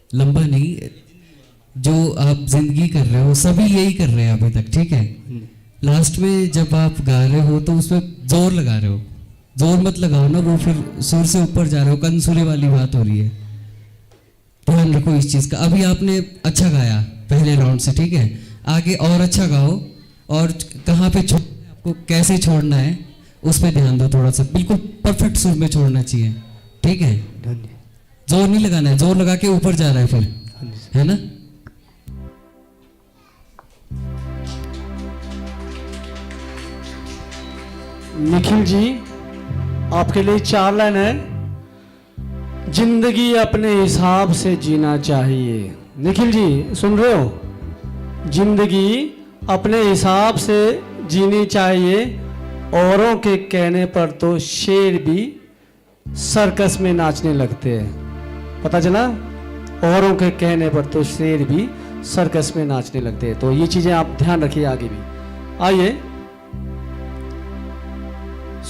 लंबा नहीं, जो आप जिंदगी कर रहे हो सभी यही कर रहे हैं अभी तक, ठीक है। लास्ट में जब आप गा रहे हो तो उसमें जोर लगा रहे हो, जोर मत लगाओ ना, वो फिर सुर से ऊपर जा रहे हो, कंसुरे वाली बात हो रही है, ध्यान रखो इस चीज़ का। अभी आपने अच्छा गाया पहले राउंड से, ठीक है, आगे और अच्छा गाओ, और कहाँ पे आपको कैसे छोड़ना है उस पर ध्यान दो थोड़ा सा, बिल्कुल परफेक्ट सुर में छोड़ना चाहिए, ठीक है। जोर नहीं लगाना है, जोर लगा के ऊपर जा रहा है फिर, है ना। निखिल जी आपके लिए 4 लाइन है। जिंदगी अपने हिसाब से जीना चाहिए। निखिल जी सुन रहे हो? जिंदगी अपने हिसाब से जीनी चाहिए, औरों के कहने पर तो शेर भी सर्कस में नाचने लगते हैं। पता चला? औरों के कहने पर तो शेर भी सर्कस में नाचने लगते हैं। तो ये चीजें आप ध्यान रखिए आगे भी। आइए,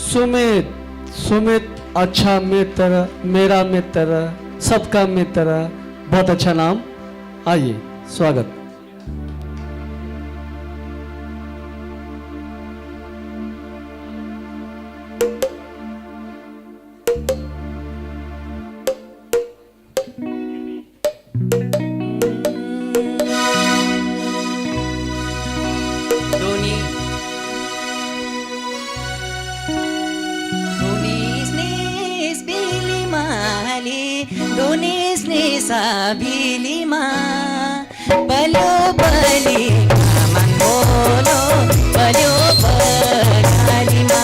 सुमित सुमित अच्छा मित्र, मेरा मित्र, सबका मित्र, बहुत अच्छा नाम। आइए, स्वागत। तुनिस्ने साबिलीमा पल्यो पली मङ्गोलो पल्यो पगालीमा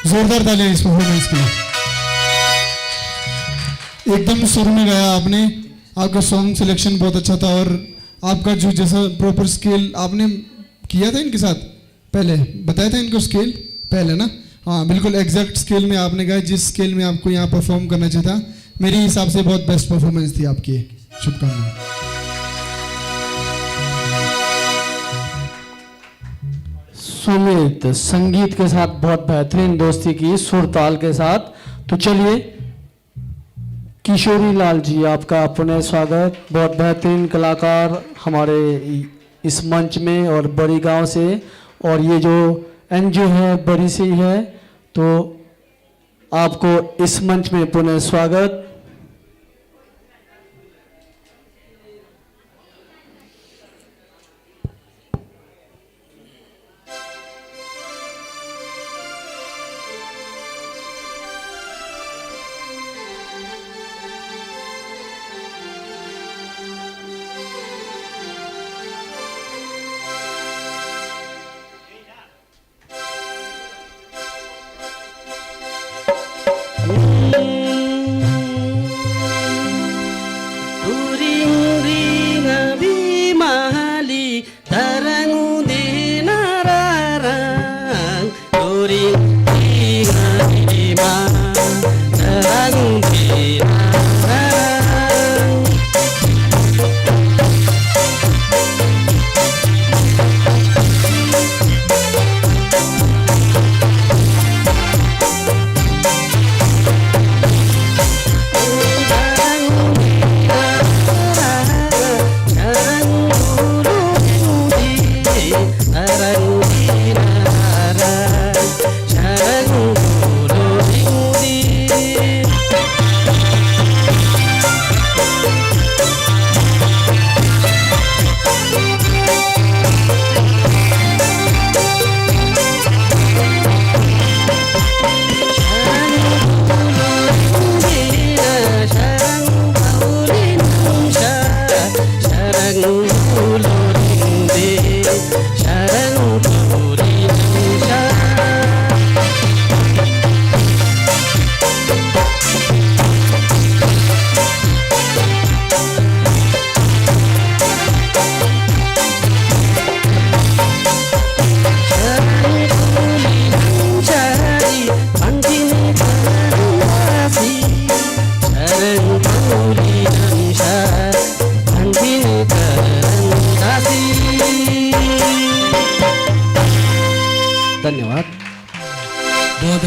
जोरदार तालियां इस परफॉर्मेंस के लिए। एकदम सुर में गाया आपने, आपका सॉन्ग सिलेक्शन बहुत अच्छा था और आपका जो जैसा प्रॉपर स्केल आपने किया था इनके साथ, पहले बताया था इनको स्केल पहले ना, हाँ बिल्कुल एग्जैक्ट स्केल में आपने गाया जिस स्केल में आपको यहाँ परफॉर्म करना चाहिए था। मेरे हिसाब से बहुत बेस्ट परफॉर्मेंस थी आपकी, शुभकामनाएं। सुमित संगीत के साथ बहुत बेहतरीन दोस्ती की सुर ताल के साथ। तो चलिए किशोरी लाल जी, आपका पुनः स्वागत। बहुत बेहतरीन कलाकार हमारे इस मंच में और बड़ी गांव से, और ये जो एनजीओ है बड़ी से ही है, तो आपको इस मंच में पुनः स्वागत।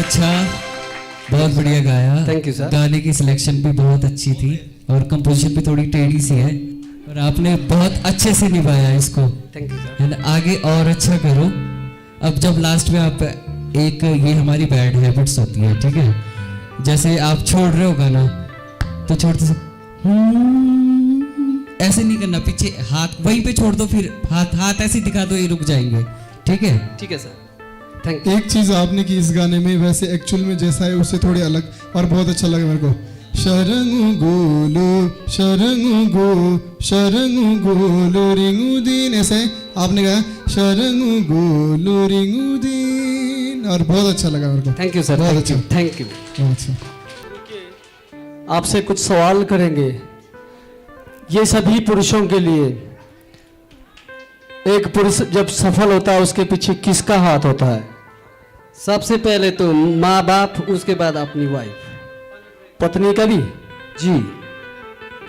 अच्छा, बहुत बढ़िया गाया। Thank you, sir. गाने की सिलेक्शन भी बहुत अच्छी थी और कंपोजिशन भी थोड़ी टेढ़ी सी है और आपने बहुत अच्छे से निभाया इसको। Thank you sir. एंड आगे और अच्छा करो। अब जब लास्ट में आप एक, ये हमारी बैड हैबिट्स होती है, ठीक है, जैसे आप छोड़ रहे हो गाना तो छोड़ते से ऐसे नहीं करना, पीछे हाथ वहीं पे छोड़ दो, फिर हाथ ऐसे दिखा दो, ये रुक जाएंगे, ठीक है। ठीक है सर, थैंक यू। एक चीज आपने की इस गाने में, वैसे एक्चुअल में जैसा है उससे थोड़ी अलग, और बहुत अच्छा लगा मेरे को। शरंगु गोलो रिंगु दिन, ऐसे आपने कहा शरंगु गोलो रिंगु दिन, और बहुत अच्छा लगा मेरे को। थैंक यू सर, बहुत थैंक यू, अच्छा, थैंक यू। बहुत अच्छा। आपसे कुछ सवाल करेंगे। ये सभी पुरुषों के लिए, एक पुरुष जब सफल होता है उसके पीछे किसका हाथ होता है? सबसे पहले तो माँ बाप, उसके बाद अपनी वाइफ। पत्नी का भी? जी,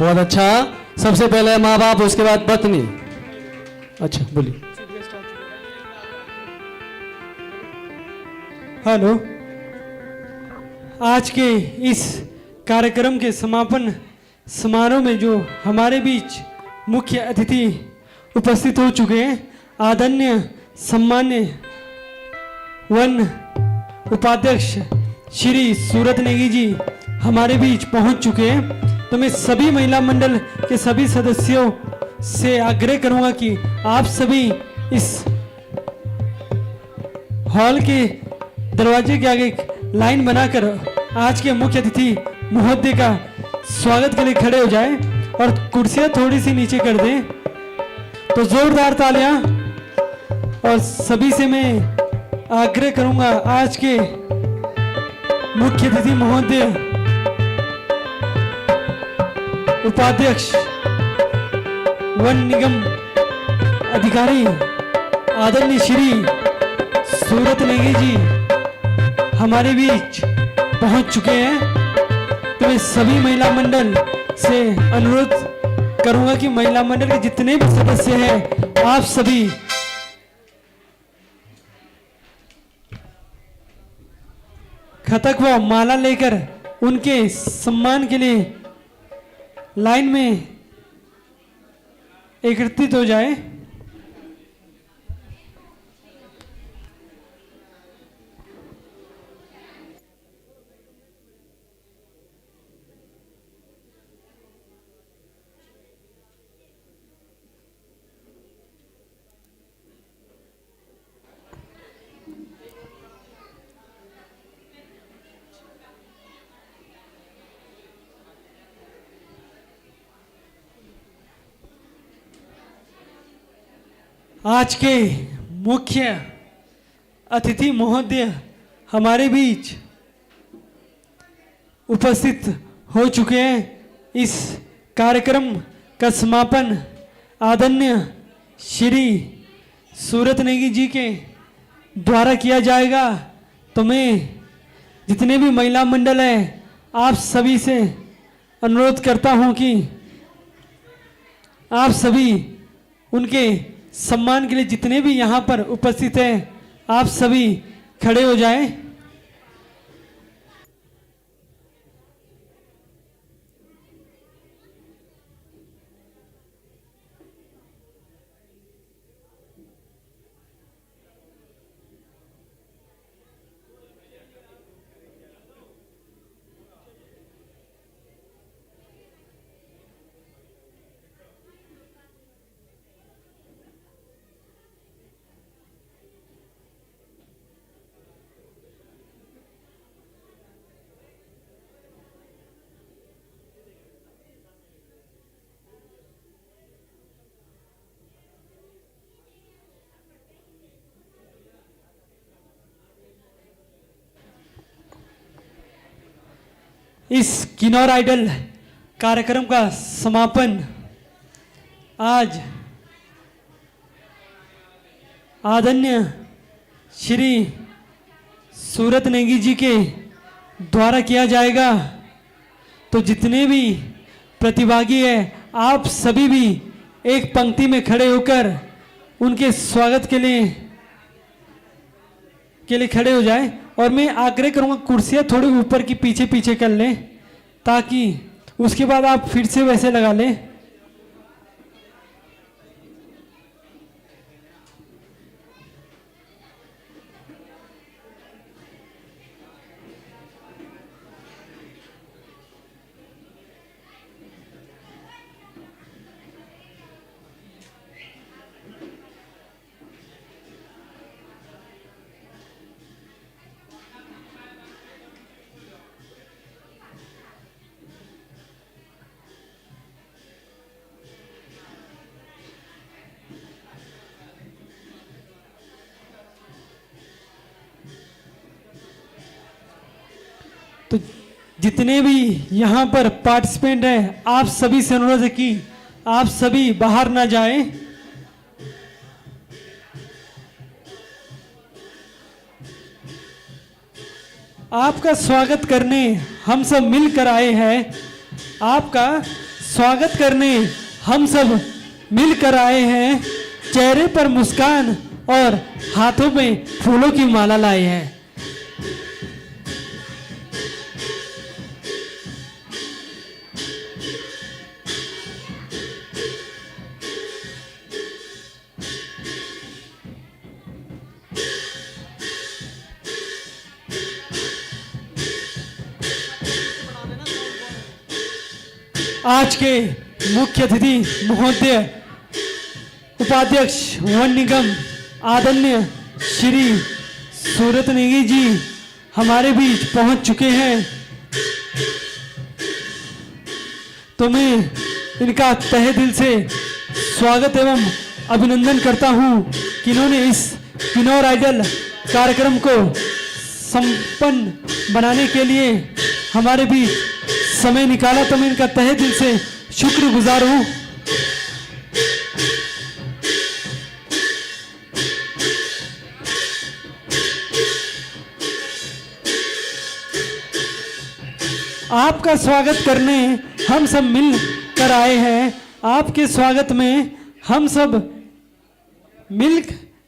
बहुत अच्छा। सबसे पहले माँ बाप, उसके बाद पत्नी। अच्छा, बोलिए। हेलो, आज के इस कार्यक्रम के समापन समारोह में जो हमारे बीच मुख्य अतिथि उपस्थित हो चुके हैं, आदरणीय सम्मान्य वन उपाध्यक्ष श्री सूरत नेगी जी हमारे बीच पहुंच चुके हैं। तो मैं सभी महिला मंडल के सभी सदस्यों से आग्रह करूंगा कि आप सभी इस हॉल के दरवाजे के आगे लाइन बनाकर आज के मुख्य अतिथि महोदय का स्वागत के लिए खड़े हो जाएं और कुर्सियां थोड़ी सी नीचे कर दें। तो जोरदार तालियां। और सभी से मैं आग्रह करूंगा, आज के मुख्य अतिथि महोदय उपाध्यक्ष वन निगम अधिकारी आदरणीय श्री सूरत नेगी जी हमारे बीच पहुंच चुके हैं। तो मैं सभी महिला मंडल से अनुरोध करूंगा कि महिला मंडल के जितने भी सदस्य हैं, आप सभी खतक व माला लेकर उनके सम्मान के लिए लाइन में एकत्रित हो जाए। आज के मुख्य अतिथि महोदय हमारे बीच उपस्थित हो चुके हैं। इस कार्यक्रम का समापन आदरणीय श्री सूरत नेगी जी के द्वारा किया जाएगा। तो मैं जितने भी महिला मंडल है, आप सभी से अनुरोध करता हूं कि आप सभी उनके सम्मान के लिए जितने भी यहाँ पर उपस्थित हैं, आप सभी खड़े हो जाएं। इस किन्नौर आइडल कार्यक्रम का समापन आज आदरणीय श्री सूरत नेगी जी के द्वारा किया जाएगा। तो जितने भी प्रतिभागी हैं, आप सभी भी एक पंक्ति में खड़े होकर उनके स्वागत के लिए खड़े हो जाएं और मैं आग्रह करूँगा कुर्सियाँ थोड़ी ऊपर की पीछे पीछे कर लें, ताकि उसके बाद आप फिर से वैसे लगा लें। तो जितने भी यहाँ पर पार्टिसिपेंट हैं, आप सभी से अनुरोध है कि आप सभी बाहर ना जाएं। आपका स्वागत करने हम सब मिलकर आए हैं। आपका स्वागत करने हम सब मिलकर आए हैं। चेहरे पर मुस्कान और हाथों में फूलों की माला लाए हैं। आज के मुख्य अतिथि महोदय उपाध्यक्ष वन निगम आदरणीय श्री सूरत नेगी जी हमारे बीच पहुंच चुके हैं। तो मैं इनका तहे दिल से स्वागत एवं अभिनंदन करता हूं कि इन्होंने इस किन्नौर आइडल कार्यक्रम को संपन्न बनाने के लिए हमारे बीच समय निकाला। तो मैं इनका तहे दिल से शुक्रगुजार हूं। आपका स्वागत करने हम सब मिल कर आए हैं। आपके स्वागत में हम सब मिल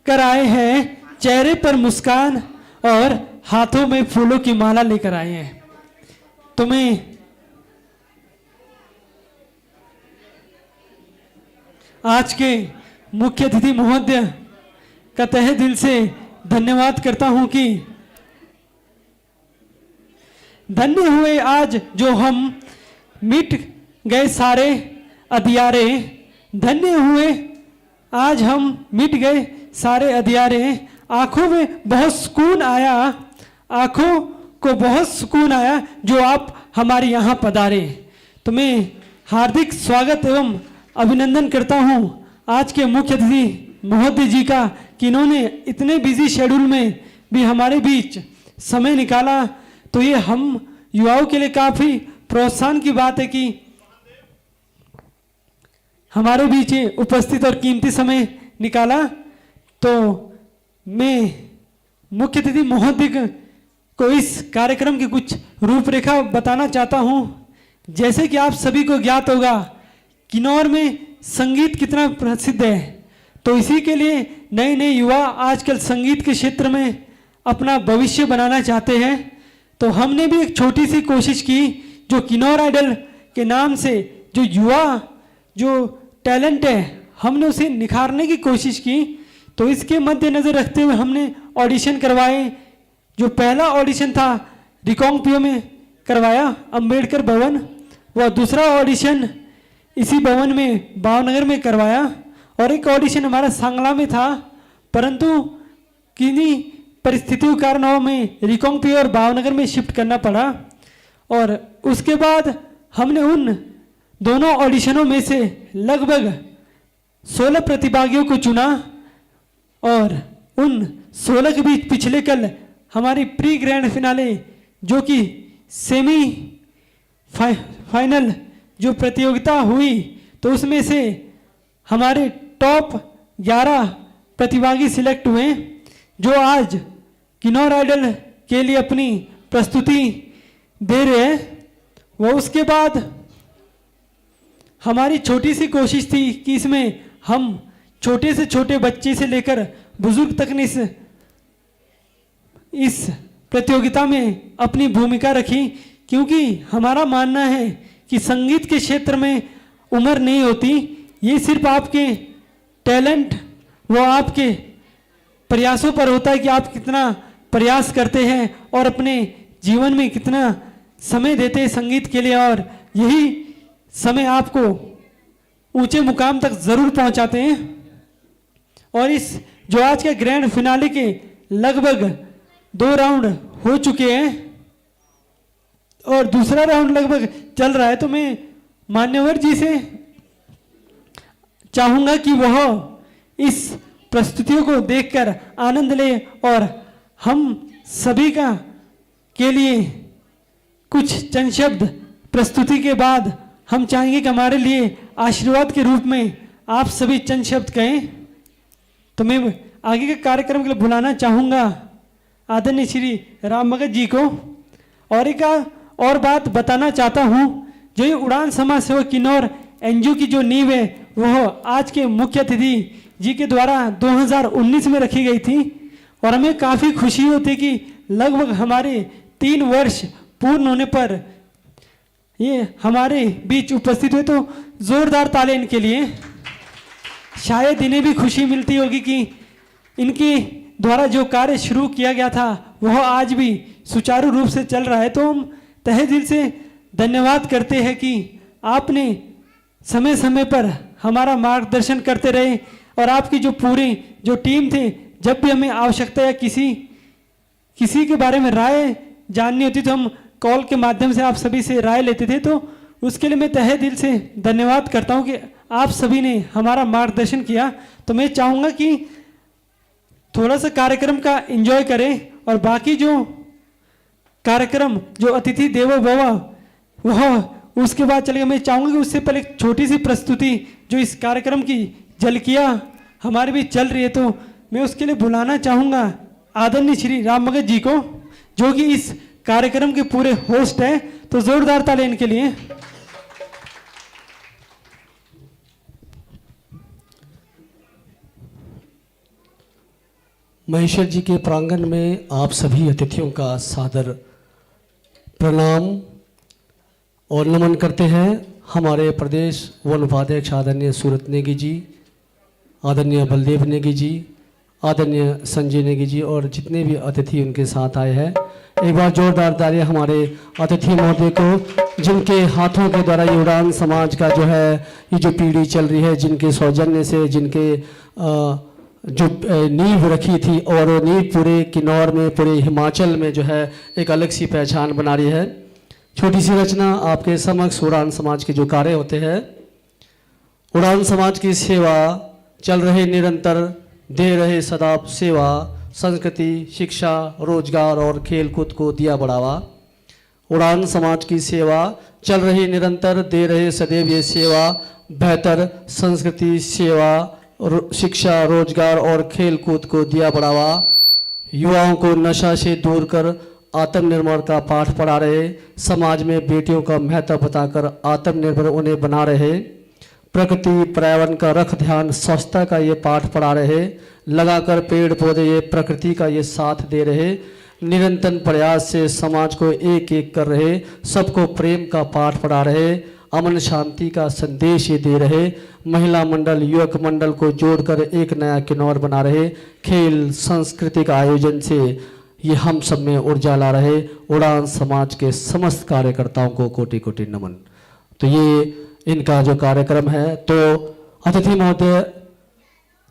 कर आए हैं। चेहरे पर मुस्कान और हाथों में फूलों की माला लेकर आए हैं। तो मैं आज के मुख्य अतिथि महोदय का तहे दिल से धन्यवाद करता हूं कि धन्य हुए आज जो हम मिट गए सारे अंधियारे। धन्य हुए आज हम मिट गए सारे अंधियारे। आंखों में बहुत सुकून आया, आंखों को बहुत सुकून आया जो आप हमारे यहाँ पधारे। तो मैं हार्दिक स्वागत एवं अभिनंदन करता हूँ आज के मुख्य अतिथि महोदय जी का कि इन्होंने इतने बिजी शेड्यूल में भी हमारे बीच समय निकाला। तो ये हम युवाओं के लिए काफ़ी प्रोत्साहन की बात है कि हमारे बीच उपस्थित और कीमती समय निकाला। तो मैं मुख्य अतिथि महोदय को इस कार्यक्रम की कुछ रूपरेखा बताना चाहता हूँ। जैसे कि आप सभी को ज्ञात होगा किन्नौर में संगीत कितना प्रसिद्ध है। तो इसी के लिए नए नए युवा आजकल संगीत के क्षेत्र में अपना भविष्य बनाना चाहते हैं। तो हमने भी एक छोटी सी कोशिश की जो किन्नौर आइडल के नाम से जो युवा जो टैलेंट है हमने उसे निखारने की कोशिश की। तो इसके मद्देनज़र रखते हुए हमने ऑडिशन करवाए। जो पहला ऑडिशन था रिकांगपिओ में करवाया अंबेडकर भवन, व दूसरा ऑडिशन इसी भवन में भावनगर में करवाया, और एक ऑडिशन हमारा सांगला में था। परंतु किन्हीं परिस्थितियों कारणों में रिकांगपिओ और भावनगर में शिफ्ट करना पड़ा। और उसके बाद हमने उन दोनों ऑडिशनों में से लगभग 16 प्रतिभागियों को चुना, और उन 16 के बीच पिछले कल हमारी प्री ग्रैंड फिनाले जो कि सेमी फाइनल जो प्रतियोगिता हुई, तो उसमें से हमारे टॉप 11 प्रतिभागी सिलेक्ट हुए जो आज किन्नौर आइडल के लिए अपनी प्रस्तुति दे रहे हैं। वो उसके बाद हमारी छोटी सी कोशिश थी कि इसमें हम छोटे से छोटे बच्चे से लेकर बुजुर्ग तक ने इस प्रतियोगिता में अपनी भूमिका रखी, क्योंकि हमारा मानना है कि संगीत के क्षेत्र में उम्र नहीं होती, ये सिर्फ आपके टैलेंट वो आपके प्रयासों पर होता है कि आप कितना प्रयास करते हैं और अपने जीवन में कितना समय देते हैं संगीत के लिए, और यही समय आपको ऊंचे मुकाम तक जरूर पहुंचाते हैं। और इस जो आज के ग्रैंड फिनाले के लगभग 2 राउंड हो चुके हैं और दूसरा राउंड लगभग चल रहा है, तो मैं मान्यवर जी से चाहूंगा कि वह इस प्रस्तुतियों को देखकर आनंद ले और हम सभी का के लिए कुछ चंद शब्द प्रस्तुति के बाद हम चाहेंगे कि हमारे लिए आशीर्वाद के रूप में आप सभी चंद शब्द कहें। तो मैं आगे के कार्यक्रम के लिए बुलाना चाहूँगा आदरणीय श्री राम भगत जी को। और एक और बात बताना चाहता हूँ, जो ये उड़ान समाज सेवा किन्नौर एनजीओ की जो नींव है वह आज के मुख्य अतिथि जी के द्वारा 2019 में रखी गई थी, और हमें काफ़ी खुशी होती कि लगभग हमारे 3 वर्ष पूर्ण होने पर ये हमारे बीच उपस्थित हुए। तो जोरदार ताली इनके लिए। शायद इन्हें भी खुशी मिलती होगी कि इनके द्वारा जो कार्य शुरू किया गया था वह आज भी सुचारू रूप से चल रहा है। तो हम तहे दिल से धन्यवाद करते हैं कि आपने समय समय पर हमारा मार्गदर्शन करते रहे, और आपकी जो पूरी जो टीम थे, जब भी हमें आवश्यकता या किसी के बारे में राय जाननी होती तो हम कॉल के माध्यम से आप सभी से राय लेते थे। तो उसके लिए मैं तहे दिल से धन्यवाद करता हूं कि आप सभी ने हमारा मार्गदर्शन किया। तो मैं चाहूँगा कि थोड़ा सा कार्यक्रम का एंजॉय करें, और बाकी जो कार्यक्रम जो अतिथि देवो भव वह उसके बाद चलेगा। मैं चाहूँगा कि उससे पहले एक छोटी सी प्रस्तुति जो इस कार्यक्रम की झलकियाँ हमारे बीच चल रही है, तो मैं उसके लिए बुलाना चाहूँगा आदरणीय श्री राम भगत जी को, जो कि इस कार्यक्रम के पूरे होस्ट हैं। तो जोरदार ताली इनके लिए। महेश्वर जी के प्रांगण में आप सभी अतिथियों का सादर प्रणाम और नमन करते हैं। हमारे प्रदेश वन उपाध्यक्ष आदरणीय सूरत नेगी जी, आदरणीय बलदेव नेगी जी, आदरणीय संजय नेगी जी और जितने भी अतिथि उनके साथ आए हैं, एक बार जोरदार तालियां हमारे अतिथि महोदय को, जिनके हाथों के द्वारा ये उड़ान समाज का जो है ये जो पीढ़ी चल रही है, जिनके सौजन्य से जिनके जो नींव रखी थी, और वो नींव पूरे किन्नौर में पूरे हिमाचल में जो है एक अलग सी पहचान बना रही है। छोटी सी रचना आपके समक्ष उड़ान समाज के जो कार्य होते हैं। उड़ान समाज की सेवा चल रहे निरंतर, दे रहे सदा सेवा, संस्कृति, शिक्षा, रोजगार और खेल कूद को दिया बढ़ावा। उड़ान समाज की सेवा चल रही निरंतर, दे रहे सदैव ये सेवा, बेहतर संस्कृति, सेवा, शिक्षा, रोजगार और खेल कूद को दिया बढ़ावा। युवाओं को नशा से दूर कर आत्मनिर्भर का पाठ पढ़ा रहे, समाज में बेटियों का महत्व बताकर आत्मनिर्भर उन्हें बना रहे, प्रकृति पर्यावरण का रख ध्यान, स्वच्छता का ये पाठ पढ़ा रहे, लगाकर पेड़ पौधे ये प्रकृति का ये साथ दे रहे, निरंतर प्रयास से समाज को एक एक कर रहे, सबको प्रेम का पाठ पढ़ा रहे, अमन शांति का संदेश ये दे रहे, महिला मंडल युवक मंडल को जोड़कर एक नया किन्नौर बना रहे, खेल सांस्कृतिक आयोजन से ये हम सब में ऊर्जा ला रहे। उड़ान समाज के समस्त कार्यकर्ताओं को कोटि कोटि नमन। तो ये इनका जो कार्यक्रम है, तो अतिथि महोदय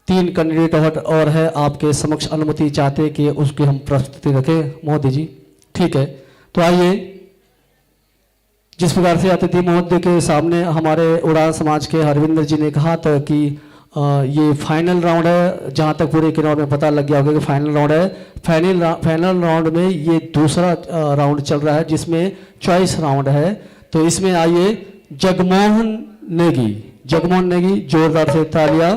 3 कैंडिडेट और है आपके समक्ष, अनुमति चाहते कि उसकी हम प्रस्तुति रखें महोदय जी? ठीक है, तो आइए। जिस प्रकार से अतिथि महोदय के सामने हमारे उड़ान समाज के हरविंदर जी ने कहा था कि ये फाइनल राउंड है, जहाँ तक पूरे किन्नौर में पता लग गया होगा कि फाइनल राउंड है। फाइनल राउंड में ये दूसरा राउंड चल रहा है जिसमें चॉइस राउंड है। तो इसमें आइए जगमोहन नेगी, जोरदार से तालियां।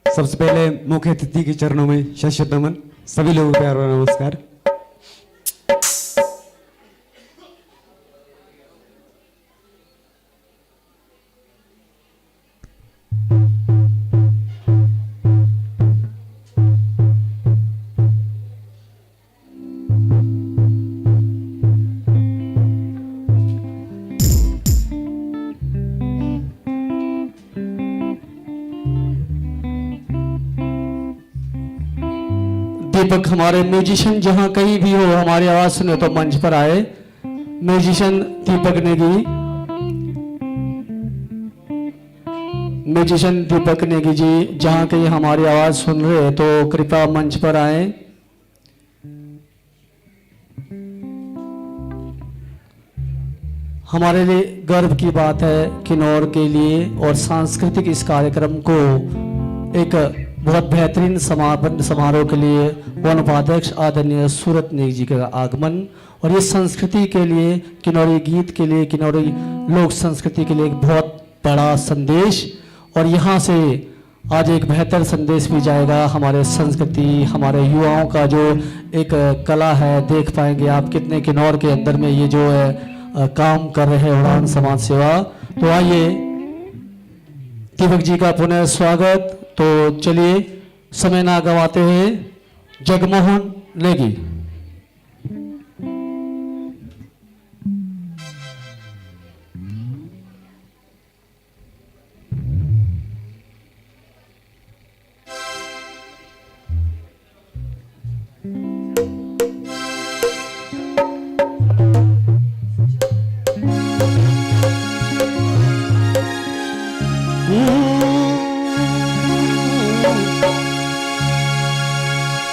सबसे पहले मुख्य अतिथि के चरणों में शत नमन। सभी लोगों को प्यार और नमस्कार। दीपक हमारे म्यूजिशियन जहां कहीं भी हो हमारी आवाज सुने तो मंच पर आए। म्यूजिशियन दीपक नेगी, म्यूजिशियन दीपक नेगी जी जहां कहीं हमारी आवाज सुन रहे तो कृपया मंच पर आए। हमारे लिए गर्व की बात है किन्नौर के लिए और सांस्कृतिक इस कार्यक्रम को एक बहुत बेहतरीन समापन समारोह के लिए वन उपाध्यक्ष आदरणीय सूरत नेगी जी का आगमन और ये संस्कृति के लिए, किन्नौरी गीत के लिए, किन्नौरी लोक संस्कृति के लिए एक बहुत बड़ा संदेश। और यहाँ से आज एक बेहतर संदेश भी जाएगा हमारे संस्कृति, हमारे युवाओं का जो एक कला है, देख पाएंगे आप कितने किन्नौर के अंदर में ये जो है काम कर रहे हैं उड़ान समाज सेवा। तो आइए दीपक जी का पुनः स्वागत। तो चलिए समय ना गवाते हुए जगमोहन नेगी।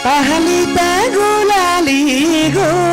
पहली त गुलाली गो